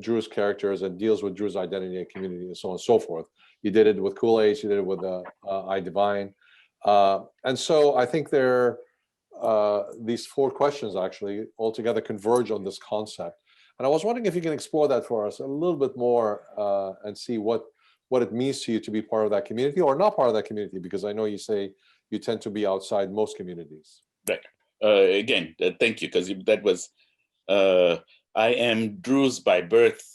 Druze characters and deals with Druze identity and community and so on and so forth. You did it with Kool-Aid, you did it with I Divine. And so I think these 4 questions actually altogether converge on this concept. And I was wondering if you can explore that for us a little bit more and see what it means to you to be part of that community or not part of that community, because I know you say you tend to be outside most communities. Right. Again, thank you, because that was, I am Druze by birth.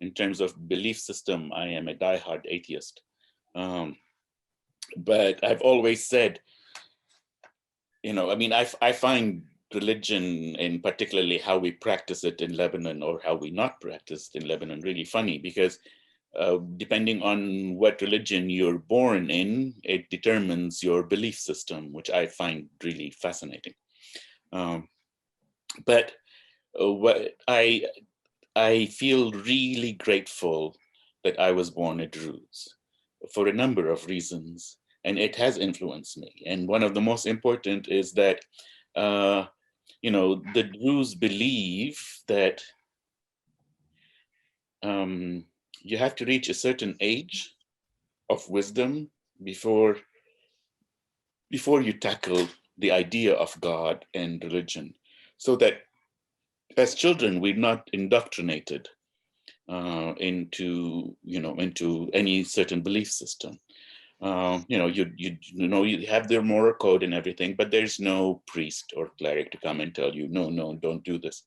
In terms of belief system, I am a diehard atheist. But I've always said, I find religion, and particularly how we practice it in Lebanon or how we not practice it in Lebanon, really funny, because depending on what religion you're born in, it determines your belief system, which I find really fascinating. But what I feel really grateful that I was born a Druze for a number of reasons, and it has influenced me. And one of the most important is that, the Druze believe that you have to reach a certain age of wisdom before you tackle the idea of God and religion, so that as children we're not indoctrinated into any certain belief system. You have their moral code and everything, but there's no priest or cleric to come and tell you, no, don't do this.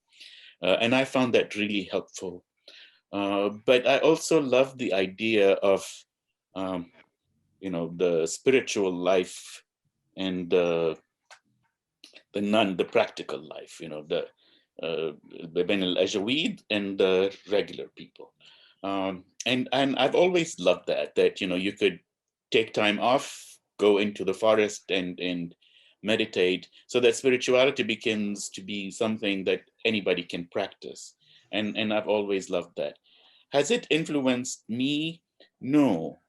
And I found that really helpful. But I also love the idea of, the spiritual life and the practical life, the Ben al-Ajawid and the regular people. And I've always loved that you could take time off, go into the forest and meditate, so that spirituality begins to be something that anybody can practice. And I've always loved that. Has it influenced me? No,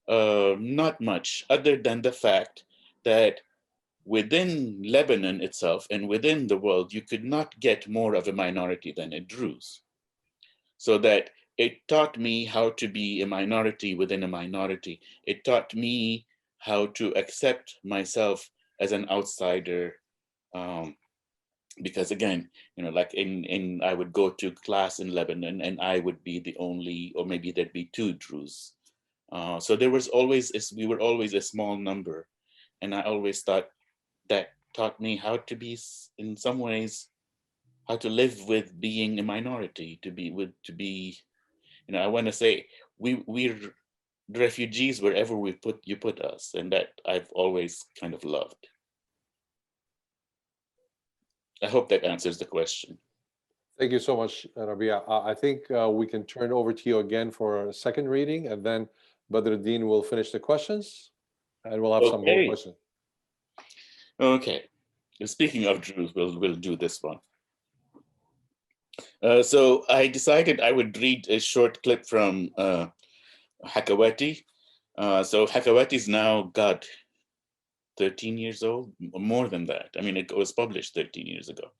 not much, other than the fact that within Lebanon itself and within the world, you could not get more of a minority than a Druze. So that it taught me how to be a minority within a minority. It taught me how to accept myself as an outsider. Because again, like I would go to class in Lebanon and I would be the only, or maybe there'd be 2 Druze. So we were always a small number. And I always thought that taught me how to be, in some ways, how to live with being a minority, I want to say we're refugees wherever you put us, and that I've always kind of loved. I hope that answers the question. Thank you so much, Rabih. I think we can turn over to you again for a second reading, and then Dean will finish the questions, and we'll have some more questions. Okay. Speaking of Druze, we'll do this one. So I decided I would read a short clip from Hakawati. So Hakawati is now, 13 years old, more than that. I mean, it was published 13 years ago.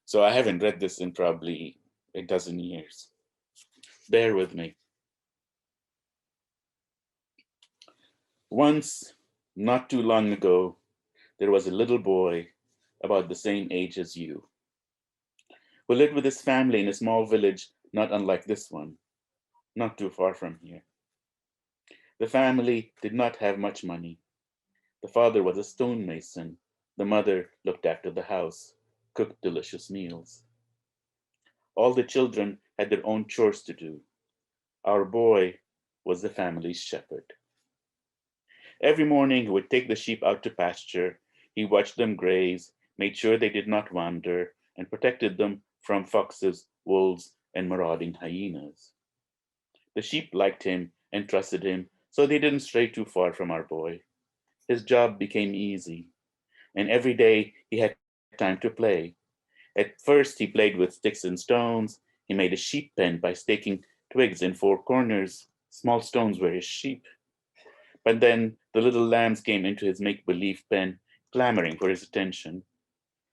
So I haven't read this in probably a dozen years. Bear with me. Once, not too long ago, there was a little boy about the same age as you, who lived with his family in a small village not unlike this one, not too far from here. The family did not have much money. The father was a stonemason. The mother looked after the house, cooked delicious meals. All the children had their own chores to do. Our boy was the family's shepherd. Every morning he would take the sheep out to pasture. He watched them graze, made sure they did not wander, and protected them from foxes, wolves, and marauding hyenas. The sheep liked him and trusted him, so they didn't stray too far from our boy. His job became easy, and every day he had time to play. At first he played with sticks and stones. He made a sheep pen by staking twigs in four corners. Small stones were his sheep. But then the little lambs came into his make-believe pen, clamoring for his attention.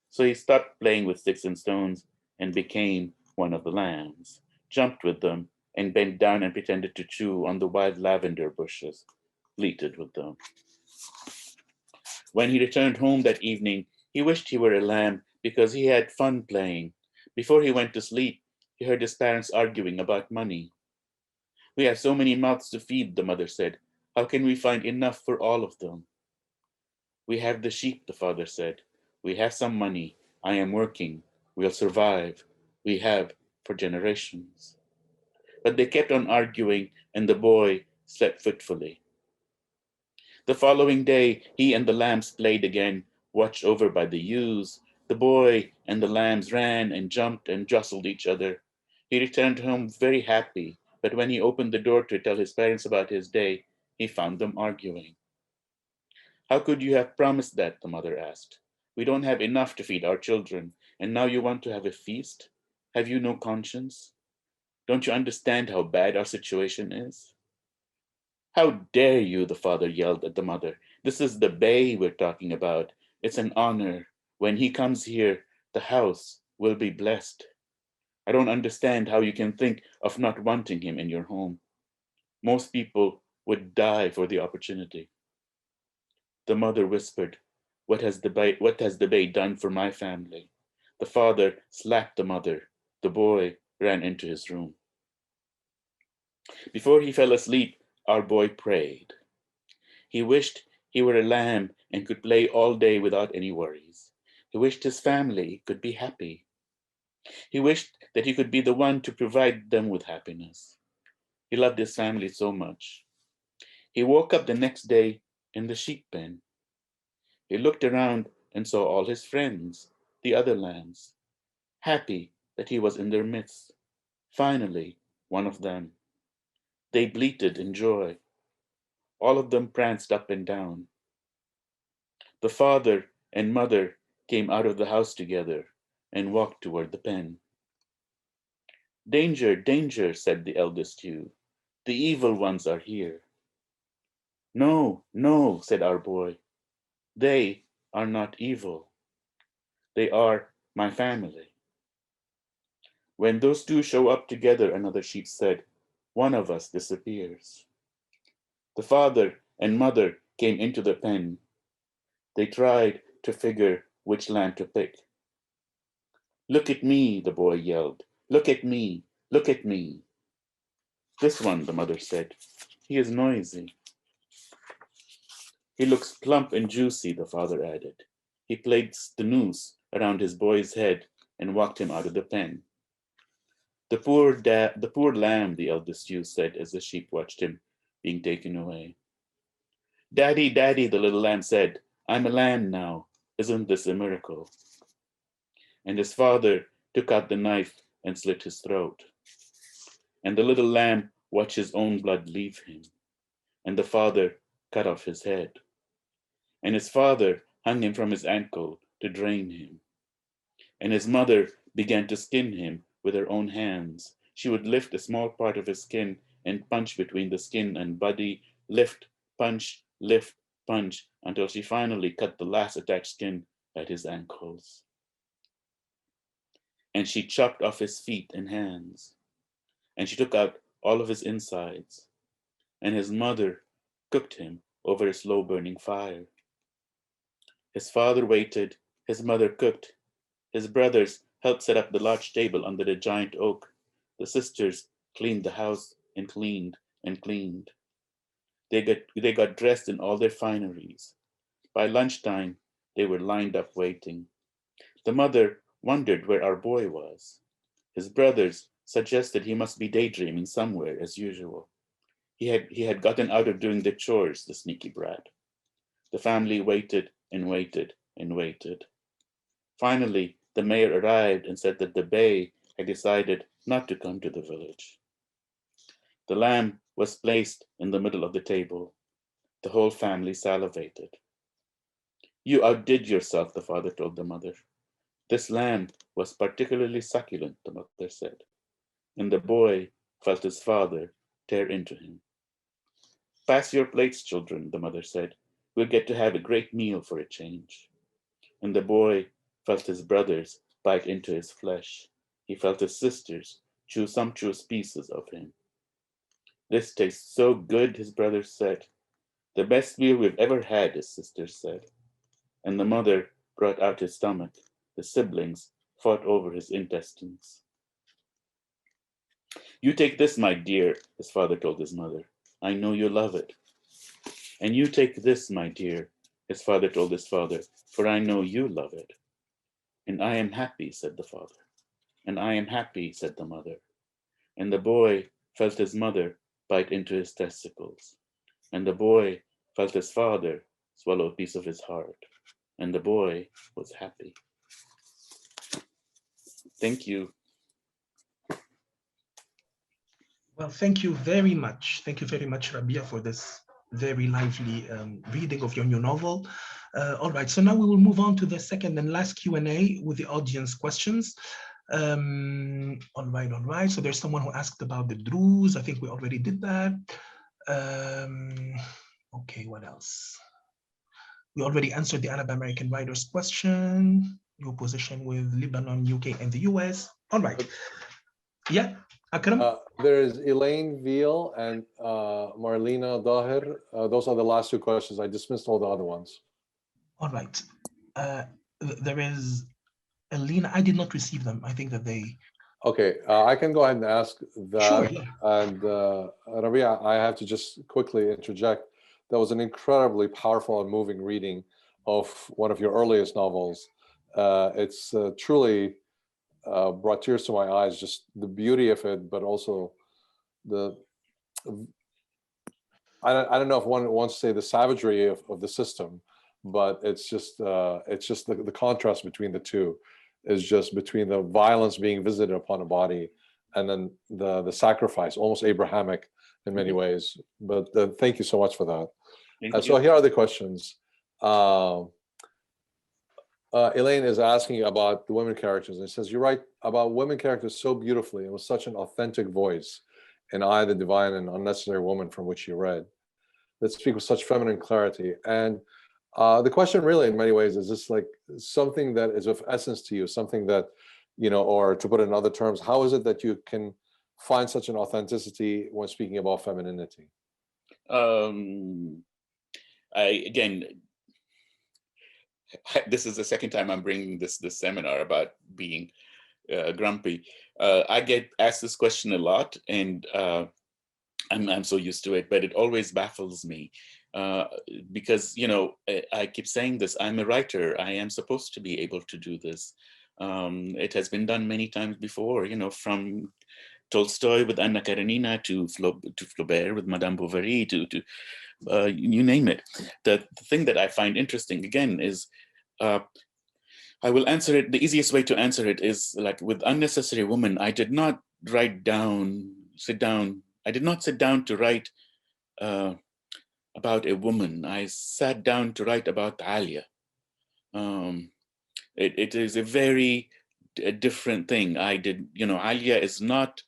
So he stopped playing with sticks and stones and became one of the lambs, jumped with them, and bent down and pretended to chew on the wild lavender bushes, bleated with them. When he returned home that evening, he wished he were a lamb because he had fun playing. Before he went to sleep, he heard his parents arguing about money. "We have so many mouths to feed," the mother said. "How can we find enough for all of them?" "We have the sheep," the father said. "We have some money. I am working. We'll survive. We have for generations." But they kept on arguing, and the boy slept fitfully. The following day, he and the lambs played again, watched over by the ewes. The boy and the lambs ran and jumped and jostled each other. He returned home very happy, but when he opened the door to tell his parents about his day, he found them arguing. "How could you have promised that?" the mother asked. "We don't have enough to feed our children, and now you want to have a feast? Have you no conscience? Don't you understand how bad our situation is?" "How dare you?" the father yelled at the mother. "This is the Bey we're talking about. It's an honor. When he comes here, the house will be blessed. I don't understand how you can think of not wanting him in your home. Most people would die for the opportunity." The mother whispered, what has the Bey done for my family?" The father slapped the mother. The boy ran into his room. Before he fell asleep, our boy prayed. He wished he were a lamb and could play all day without any worries. He wished his family could be happy. He wished that he could be the one to provide them with happiness. He loved his family so much. He woke up the next day in the sheep pen. He looked around and saw all his friends, the other lambs, happy that he was in their midst. Finally, one of them. They bleated in joy. All of them pranced up and down. The father and mother came out of the house together and walked toward the pen. "Danger, danger," said the eldest ewe. "The evil ones are here." "No, no," said our boy. "They are not evil. They are my family." "When those two show up together," another sheep said, "one of us disappears." The father and mother came into the pen. They tried to figure which lamb to pick. "Look at me," the boy yelled. "Look at me, look at me." "This one," the mother said. "He is noisy." "He looks plump and juicy," the father added. He placed the noose around his boy's head and walked him out of the pen. The poor lamb," the eldest ewe said as the sheep watched him being taken away. "Daddy, daddy," the little lamb said, "I'm a lamb now. Isn't this a miracle?" And his father took out the knife and slit his throat. And the little lamb watched his own blood leave him. And the father cut off his head. And his father hung him from his ankle to drain him. And his mother began to skin him with her own hands. She would lift a small part of his skin and punch between the skin and body, lift, punch, until she finally cut the last attached skin at his ankles. And she chopped off his feet and hands. And she took out all of his insides. And his mother cooked him over a slow-burning fire. His father waited His mother cooked. His brothers helped set up the large table under the giant oak. The sisters cleaned the house and cleaned and cleaned. They got dressed in all their fineries. By lunchtime, they were lined up waiting. The mother wondered where our boy was. His brothers suggested he must be daydreaming somewhere, as usual. He had gotten out of doing the chores, the sneaky brat. The family waited and waited and waited. Finally, the mayor arrived and said that the Bey had decided not to come to the village. The lamb was placed in the middle of the table. The whole family salivated. You outdid yourself, the father told the mother. This lamb was particularly succulent, the mother said, and the boy felt his father tear into him. Pass your plates, children, the mother said. We'll get to have a great meal for a change. And the boy felt his brothers bite into his flesh. He felt his sisters chew sumptuous pieces of him. This tastes so good, his brothers said. The best meal we've ever had, his sisters said. And the mother brought out his stomach. The siblings fought over his intestines. You take this, my dear, his father told his mother. I know you love it. And you take this, my dear, his father told his father, for I know you love it. And I am happy, said the father. And I am happy, said the mother. And the boy felt his mother bite into his testicles. And the boy felt his father swallow a piece of his heart. And the boy was happy. Thank you. Well, thank you very much. Thank you very much, Rabia, for this very lively reading of your new novel. All right, so now we will move on to the second and last Q&A with the audience questions. All right. So there's someone who asked about the Druze. I think we already did that. Okay, what else? We already answered the Arab American writer's question, your position with Lebanon, UK, and the US. All right. Yeah, Akram? There is Elaine Veal and Marlena Daher. Those are the last two questions. I dismissed all the other ones. All right. There is Elena. I did not receive them. I think that they... Okay, I can go ahead and ask that. Sure, yeah. And Rabia, I have to just quickly interject. That was an incredibly powerful and moving reading of one of your earliest novels. It's truly brought tears to my eyes, just the beauty of it, but also the, I don't know if one wants to say the savagery of the system, but it's just the contrast between the two is just between the violence being visited upon a body and then the sacrifice, almost Abrahamic in many ways. But thank you so much for that. So here are the questions. Elaine is asking about the women characters, and it says, you write about women characters so beautifully and with such an authentic voice in I, the Divine and Unnecessary Woman, from which you read, that speak with such feminine clarity. And the question really in many ways is this like something that is of essence to you, something that, you know, or to put it in other terms, how is it that you can find such an authenticity when speaking about femininity? This is the second time I'm bringing this seminar about being grumpy. I get asked this question a lot, and I'm so used to it, but it always baffles me because, you know, I keep saying this, I'm a writer. I am supposed to be able to do this. It has been done many times before, you know, from Tolstoy with Anna Karenina to Flaubert with Madame Bovary to you name it. The thing that I find interesting, again, is I will answer it. The easiest way to answer it is like with Unnecessary Woman, I did not sit down to write about a woman. I sat down to write about Alia. It is a very different thing. Alia is not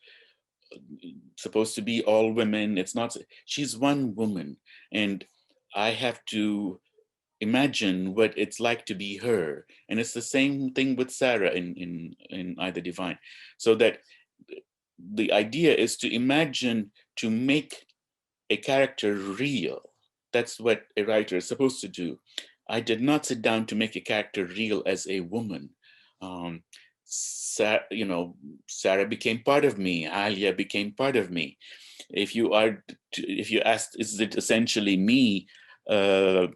supposed to be all women. It's not, she's one woman. And I have to imagine what it's like to be her. And it's the same thing with Sarah in I, the Divine. So that the idea is to imagine, to make a character real. That's what a writer is supposed to do. I did not sit down to make a character real as a woman. Sarah became part of me. Alia became part of me. If you asked, is it essentially me? Alia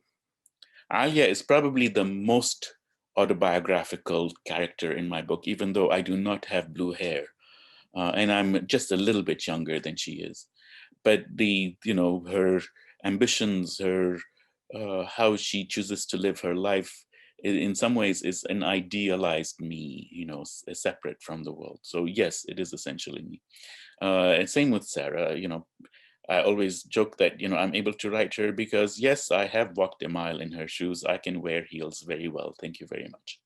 is probably the most autobiographical character in my book, even though I do not have blue hair, and I'm just a little bit younger than she is. But her ambitions, her how she chooses to live her life, in some ways is an idealized me, separate from the world. So yes, it is essentially me. And same with Sarah. I always joke that I'm able to write her because yes, I have walked a mile in her shoes. I can wear heels very well. Thank you very much.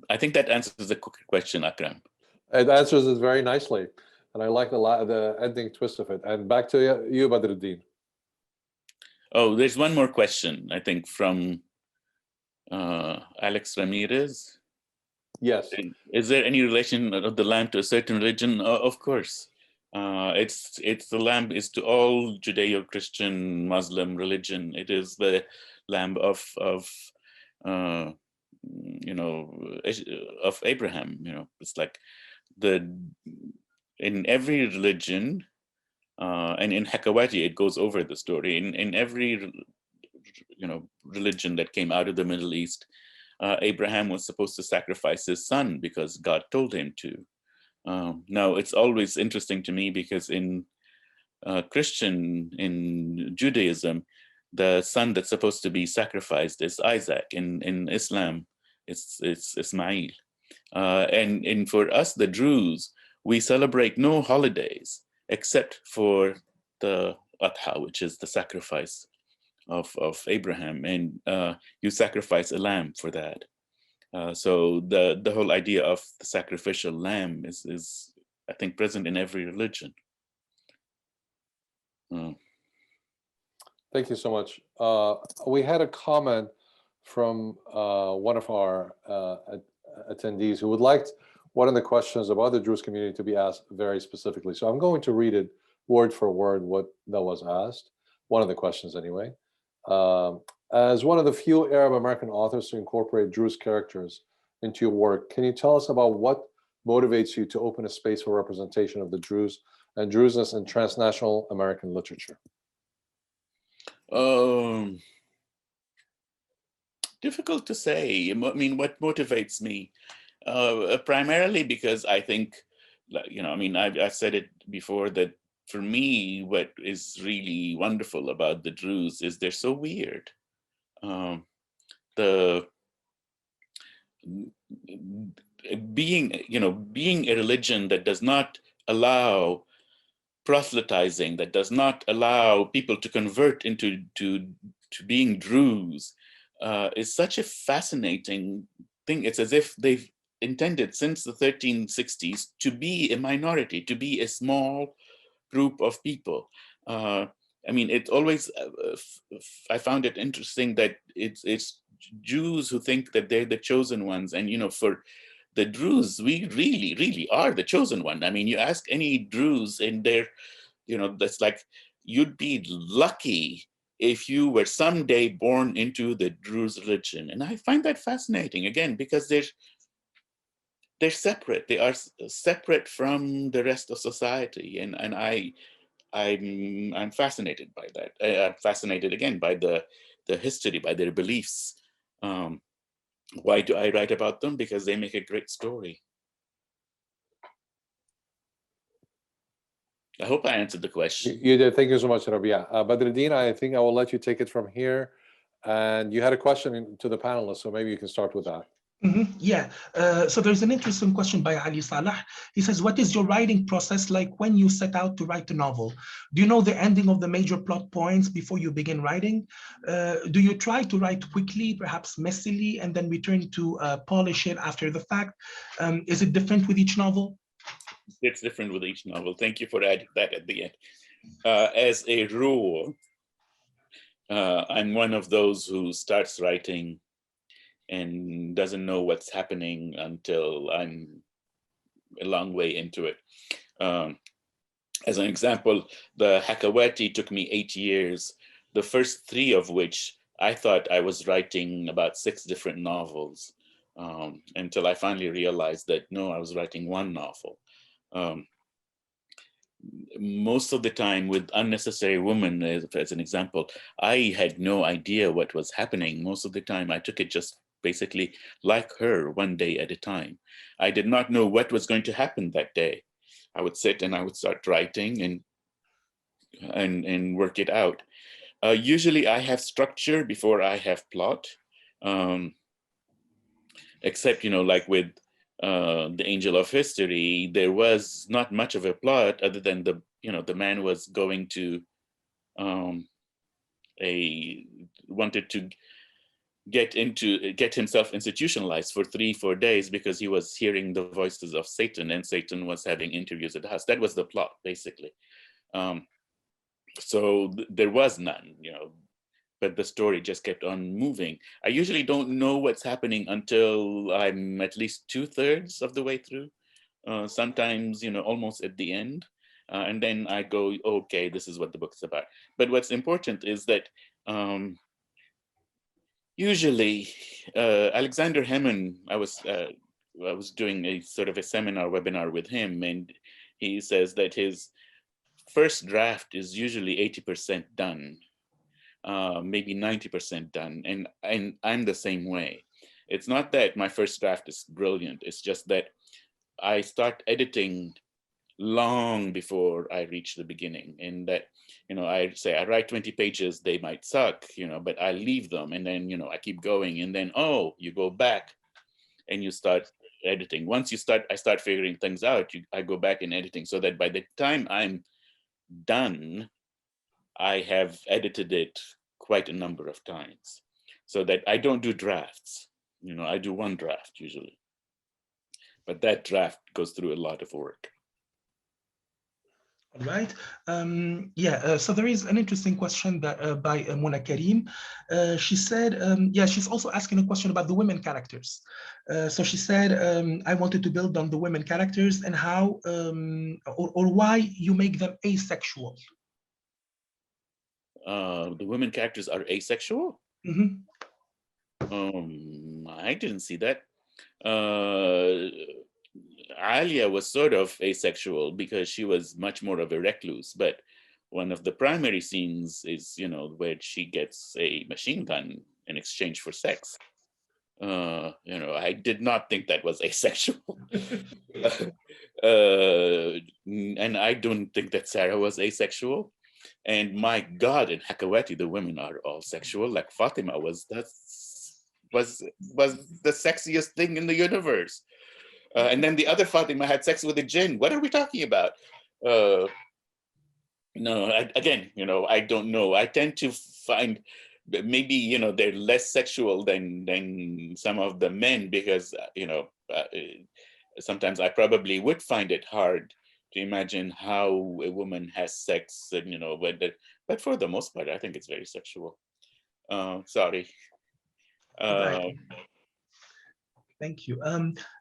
I think that answers the question, Akram. It answers it very nicely, and I like the ending twist of it. And back to you, Badruddin. Oh, there's one more question, I think, from Alex Ramirez. Yes. Is there any relation of the lamb to a certain religion? Of course. It's the lamb is to all Judeo-Christian, Muslim religion. It is the lamb of Abraham. It's like in every religion, and in Hakawati it goes over the story. In every religion that came out of the Middle East, Abraham was supposed to sacrifice his son because God told him to. Now, it's always interesting to me because in Judaism, the son that's supposed to be sacrificed is Isaac. In Islam, it's Ismail. And for us, the Druze, we celebrate no holidays except for the Adha, which is the sacrifice of Abraham, and you sacrifice a lamb for that. So the whole idea of the sacrificial lamb is I think present in every religion. Thank you so much. We had a comment from one of our attendees who would like one of the questions about the Druze community to be asked very specifically. So I'm going to read it word for word what that was asked, one of the questions anyway. As one of the few Arab American authors to incorporate Druze characters into your work, can you tell us about what motivates you to open a space for representation of the Druze and Druzeness in transnational American literature? Difficult to say. I mean, what motivates me? Primarily because I think, I've said it before that for me, what is really wonderful about the Druze is they're so weird. Being a religion that does not allow proselytizing, that does not allow people to convert into being Druze, is such a fascinating thing. It's as if they've intended since the 1360s to be a minority, to be a small group of people. It always, I found it interesting that it's Jews who think that they're the chosen ones. And, for the Druze, we really, really are the chosen one. I mean, you ask any Druze and they're, that's like, you'd be lucky if you were someday born into the Druze religion. And I find that fascinating, again, because they're separate. They are separate from the rest of society. And I'm fascinated by that. I'm fascinated again by the history, by their beliefs. Why do I write about them? Because they make a great story. I hope I answered the question. You did. Thank you so much, Rabih. Badruddin, I think I will let you take it from here. And you had a question to the panelists, so maybe you can start with that. Yeah, so there's an interesting question by Ali Salah. He says, what is your writing process like when you set out to write a novel? Do you know the ending of the major plot points before you begin writing? Do you try to write quickly, perhaps messily, and then return to polish it after the fact? Is it different with each novel? It's different with each novel. Thank you for adding that at the end. As a rule, I'm one of those who starts writing and doesn't know what's happening until I'm a long way into it. As an example, the Hakawati took me 8 years the first 3 of which I thought I was writing about 6 different novels, until I finally realized that no, I was writing 1 novel. Most of the time with Unnecessary Woman, as an example, I had no idea what was happening. Most of the time I took it just basically like her, one day at a time. I did not know what was going to happen that day. I would sit and I would start writing and work it out. Usually I have structure before I have plot, except, like with The Angel of History, there was not much of a plot other than the man was going to wanted to get himself institutionalized for 3-4 days because he was hearing the voices of Satan, and Satan was having interviews at the house. That was the plot, basically. So there was none, but the story just kept on moving. I usually don't know what's happening until I'm at least 2/3 of the way through, sometimes, almost at the end. And then I go, okay, this is what the book's about. But what's important is that usually Alexander Hemon, I was doing a sort of a webinar with him, and he says that his first draft is usually 80% done, maybe 90% done, and I'm the same way. It's not that my first draft is brilliant, it's just that I start editing long before I reach the beginning, and that, I say I write 20 pages, they might suck, but I leave them, and then, I keep going, and then, you go back and you start editing. Once I start figuring things out, I go back in editing, so that by the time I'm done, I have edited it quite a number of times, so that I don't do drafts. I do 1 draft usually, but that draft goes through a lot of work. All right. So there is an interesting question that by Mona Karim. She said, she's also asking a question about the women characters. So she said, I wanted to build on the women characters and how or why you make them asexual. The women characters are asexual? Mm-hmm. I didn't see that. Alia was sort of asexual because she was much more of a recluse, but one of the primary scenes is, where she gets a machine gun in exchange for sex. I did not think that was asexual. And I don't think that Sarah was asexual. And my God, in Hakawati, the women are all sexual. Like Fatima was the sexiest thing in the universe. And then the other Fatima had sex with a jinn. What are we talking about? No, I don't know. I tend to find maybe, they're less sexual than some of the men because, sometimes I probably would find it hard to imagine how a woman has sex, and, but for the most part, I think it's very sexual. Sorry. Right. Thank you.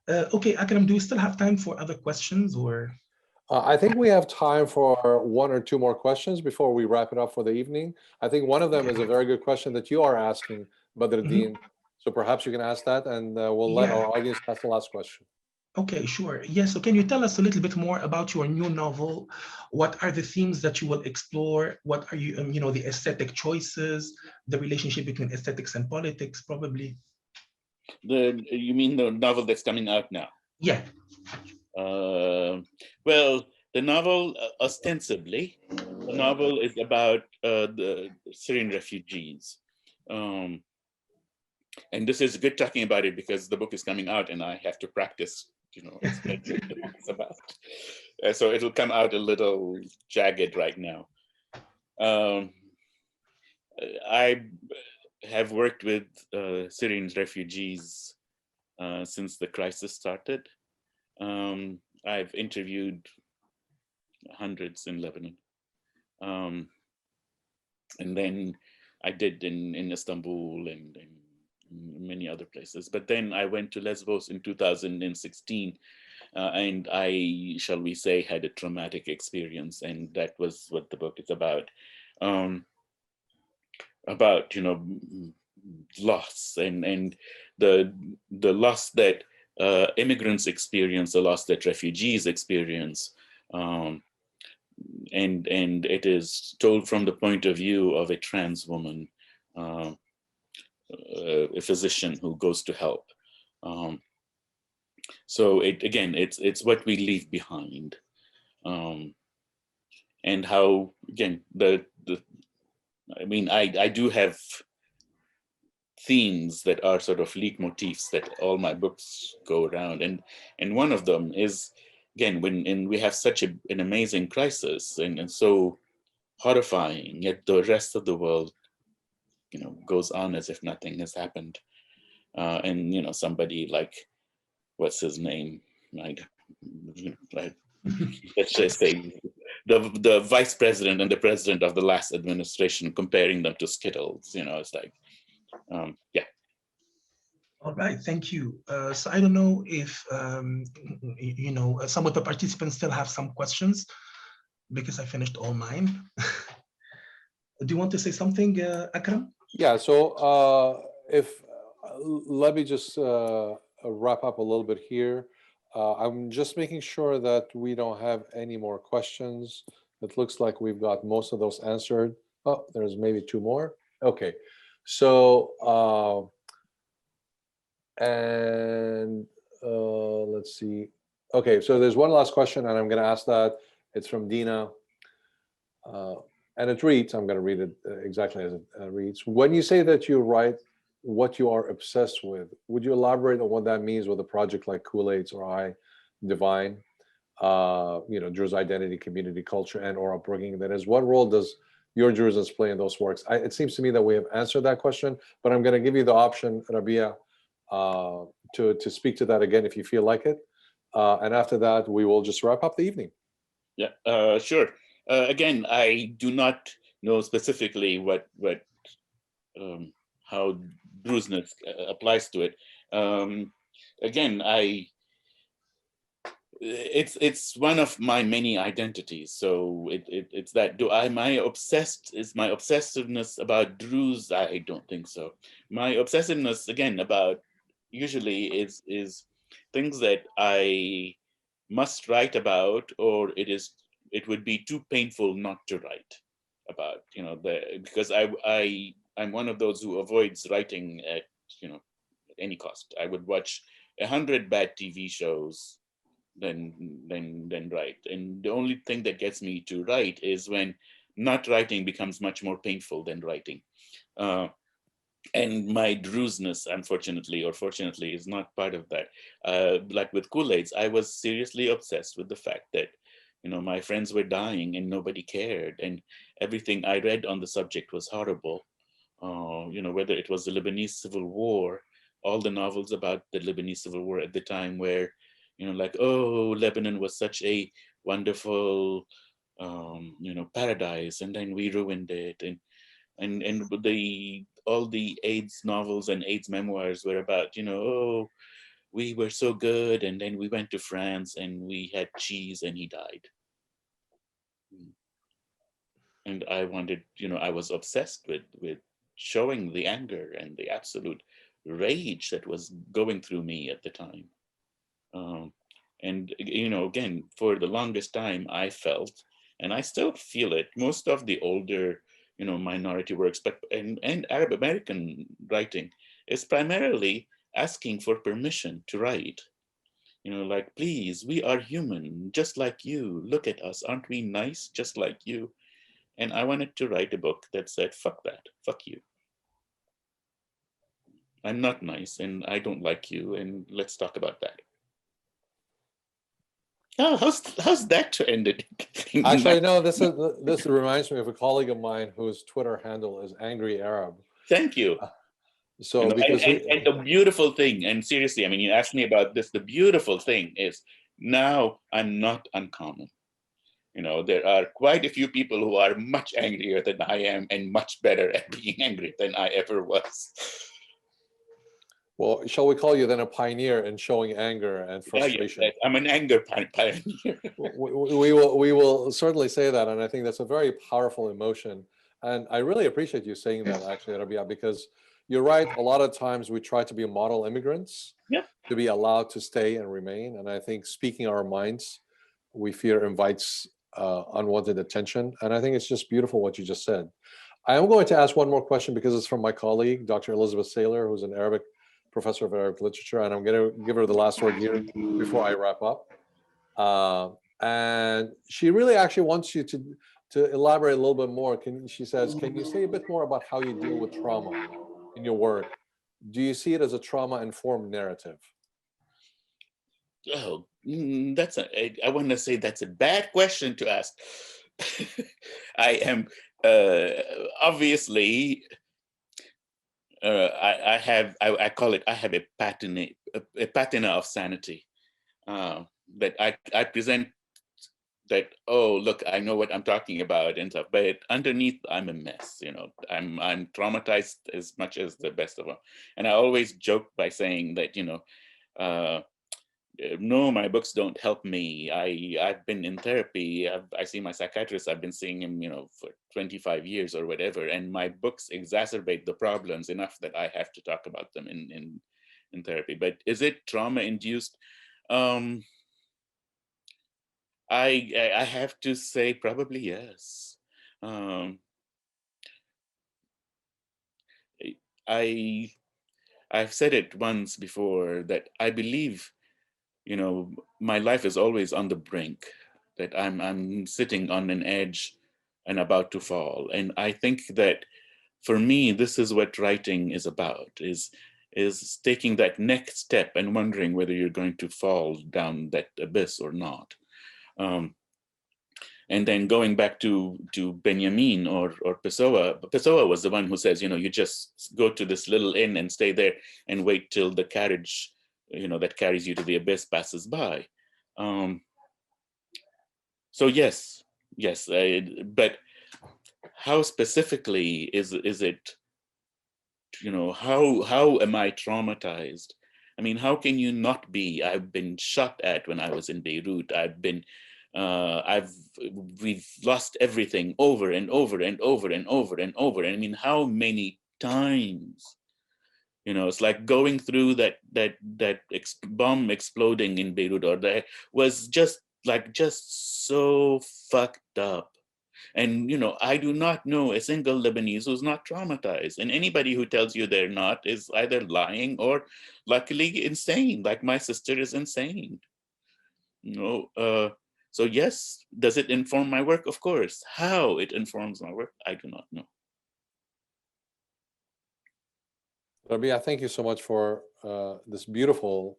Okay, Akram, do we still have time for other questions or? I think we have time for 1 or 2 more questions before we wrap it up for the evening. I think one of them is a very good question that you are asking, Badruddin. So perhaps you can ask that, and we'll let our audience ask the last question. Okay, sure. Yes. So can you tell us a little bit more about your new novel? What are the themes that you will explore? What are the aesthetic choices, the relationship between aesthetics and politics, probably? You mean the novel that's coming out now? Yeah. Well, the novel, ostensibly, the novel is about the Syrian refugees. And this is good talking about it because the book is coming out and I have to practice, explain what the book is about. So it'll come out a little jagged right now. I have worked with Syrian refugees since the crisis started. I've interviewed hundreds in Lebanon. And then I did in Istanbul and many other places. But then I went to Lesbos in 2016, and I, shall we say, had a traumatic experience, and that was what the book is about. about, loss and the loss that immigrants experience, the loss that refugees experience, and it is told from the point of view of a trans woman, a physician who goes to help. So it's what we leave behind, and how, again, I do have themes that are sort of leitmotifs that all my books go around, and one of them is, again, when we have such an amazing crisis and so horrifying, yet the rest of the world, goes on as if nothing has happened, and somebody like, what's his name, like let's just say the vice president and the president of the last administration, comparing them to Skittles, it's like, yeah. All right, thank you. So I don't know if, some of the participants still have some questions, because I finished all mine. Do you want to say something, Akram? Yeah, so let me just wrap up a little bit here. I'm just making sure that we don't have any more questions. It looks like we've got most of those answered. Oh, there's maybe 2 more. Okay, so let's see. Okay, so there's one last question, and I'm going to ask that. It's from Dina, and it reads, I'm going to read it exactly as it reads. When you say that you write what you are obsessed with, would you elaborate on what that means with a project like Kool-Aids or I Divine, Drew's identity, community, culture, and or upbringing? That is, what role does your Druseness play in those works? It seems to me that we have answered that question, but I'm going to give you the option, Rabih, to speak to that again if you feel like it. And after that, we will just wrap up the evening. Yeah, sure. Again, I do not know specifically how Druseness applies to it. Again, it's one of my many identities. So it's that. Is my obsessiveness about Druze? I don't think so. My obsessiveness, again, about usually is things that I must write about, or it would be too painful not to write about, because I'm one of those who avoids writing at any cost. I would watch 100 bad TV shows than write. And the only thing that gets me to write is when not writing becomes much more painful than writing. And my Druseness, unfortunately or fortunately, is not part of that. Like with Kool-Aids, I was seriously obsessed with the fact that my friends were dying and nobody cared, and everything I read on the subject was horrible. Whether it was the Lebanese Civil War, all the novels about the Lebanese Civil War at the time where, like, oh, Lebanon was such a wonderful, paradise, and then we ruined it. And all the AIDS novels and AIDS memoirs were about, oh, we were so good, and then we went to France and we had cheese and he died. And I wanted, I was obsessed with showing the anger and the absolute rage that was going through me at the time. And, again, for the longest time, I felt, and I still feel it, most of the older, minority works, and Arab American writing is primarily asking for permission to write. Like, please, we are human, just like you. Look at us, aren't we nice, just like you? And I wanted to write a book that said, fuck that, fuck you. I'm not nice, and I don't like you, and let's talk about that. Oh, how's that ended? Actually, no, this reminds me of a colleague of mine whose Twitter handle is Angry Arab. Thank you. So because and the beautiful thing, and seriously, I mean, you asked me about this, the beautiful thing is now I'm not uncommon. There are quite a few people who are much angrier than I am and much better at being angry than I ever was. Well, shall we call you then a pioneer in showing anger and frustration? Yeah, I'm an anger pioneer. we will certainly say that, and I think that's a very powerful emotion. And I really appreciate you saying that, actually, Rabia, because you're right. A lot of times we try to be model immigrants to be allowed to stay and remain. And I think speaking our minds, we fear invites unwanted attention. And I think it's just beautiful what you just said. I am going to ask one more question because it's from my colleague, Dr. Elizabeth Saylor, who's an Arabic professor of Arabic literature. And I'm going to give her the last word here before I wrap up. And she really actually wants you to elaborate a little bit more. She says, can you say a bit more about how you deal with trauma in your work? Do you see it as a trauma-informed narrative? Oh, I want to say that's a bad question to ask. I am obviously, I call it, I have a patina of sanity that I present that, oh, look, I know what I'm talking about and stuff, but underneath I'm a mess, you know. I'm traumatized as much as the best of them. And I always joke by saying that, you know, no, my books don't help me. I've been in therapy. I see my psychiatrist. I've been seeing him, you know, for 25 years or whatever. And my books exacerbate the problems enough that I have to talk about them in therapy. But is it trauma induced? I have to say probably yes. I've said it once before that I believe, you know, my life is always on the brink, that I'm sitting on an edge and about to fall. And I think that for me, this is what writing is about, is taking that next step and wondering whether you're going to fall down that abyss or not. And then going back to Benjamin or Pessoa. Pessoa was the one who says, you know, you just go to this little inn and stay there and wait till the carriage, you know, that carries you to the abyss passes by. So yes, but how specifically is it, you know, how am I traumatized? I mean, how can you not be? I've been shot at when I was in Beirut. We've lost everything over and over and over and over and over. And I mean, how many times? You know, it's like going through that bomb exploding in Beirut, or that was just so fucked up. And, you know, I do not know a single Lebanese who's not traumatized. And anybody who tells you they're not is either lying or luckily insane, like my sister is insane. You know, so yes, does it inform my work? Of course. How it informs my work, I do not know. Rabia, thank you so much for this beautiful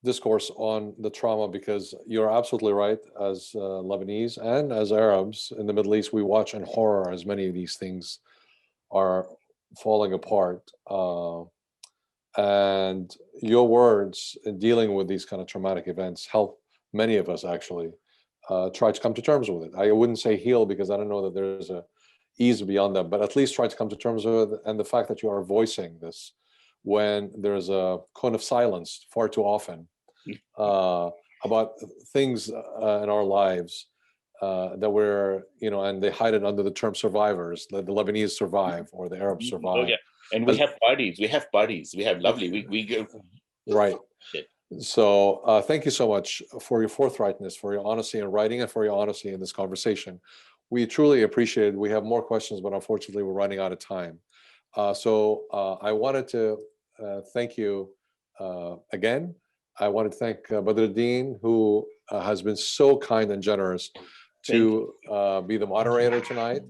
discourse on the trauma, because you're absolutely right. As Lebanese and as Arabs in the Middle East, we watch in horror as many of these things are falling apart. And your words in dealing with these kind of traumatic events help many of us actually try to come to terms with it. I wouldn't say heal, because I don't know that there's a ease beyond that, but at least try to come to terms with it. And the fact that you are voicing this when there's a cone of silence far too often about things in our lives that we're, you know, and they hide it under the term survivors. The Lebanese survive, or the Arabs survive. Oh yeah, and we have parties. We have lovely. We go right. Shit. So thank you so much for your forthrightness, for your honesty in writing, and for your honesty in this conversation. We truly appreciate it. We have more questions, but unfortunately we're running out of time. So I wanted to thank you again. I wanted to thank Badruddin, who has been so kind and generous to be the moderator tonight.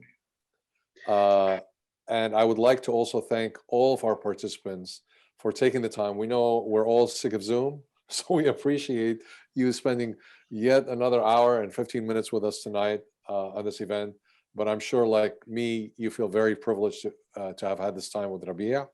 And I would like to also thank all of our participants for taking the time. We know we're all sick of Zoom, so we appreciate you spending yet another hour and 15 minutes with us tonight on this event. But I'm sure, like me, you feel very privileged to have had this time with Rabia.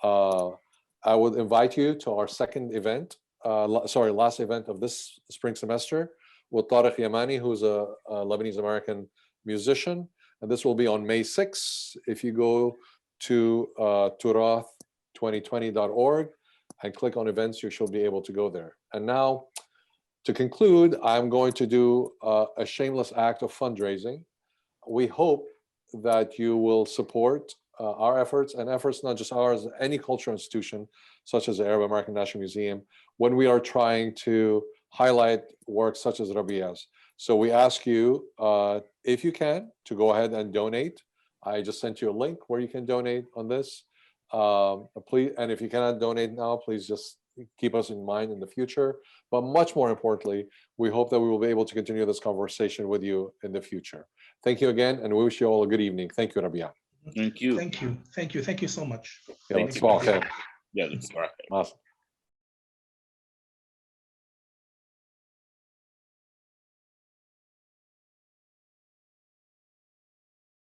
I would invite you to our second event, last event of this spring semester, with Tariq Yamani, who's a Lebanese American musician. And this will be on May 6th. If you go to turath2020.org and click on events, you shall be able to go there. And now, to conclude, I'm going to do a shameless act of fundraising. we hope that you will support our efforts, and efforts not just ours, any cultural institution such as the Arab American National Museum, when we are trying to highlight works such as Rabih's. So we ask you, if you can, to go ahead and donate. I just sent you a link where you can donate on this. Please, and if you cannot donate now, please just keep us in mind in the future. But much more importantly, we hope that we will be able to continue this conversation with you in the future. Thank you again, and we wish you all a good evening. Thank you, Rabih. Thank you. Thank you. Thank you. Thank you so much. Thank you. صباح الخير. Yeah, that's right. Awesome.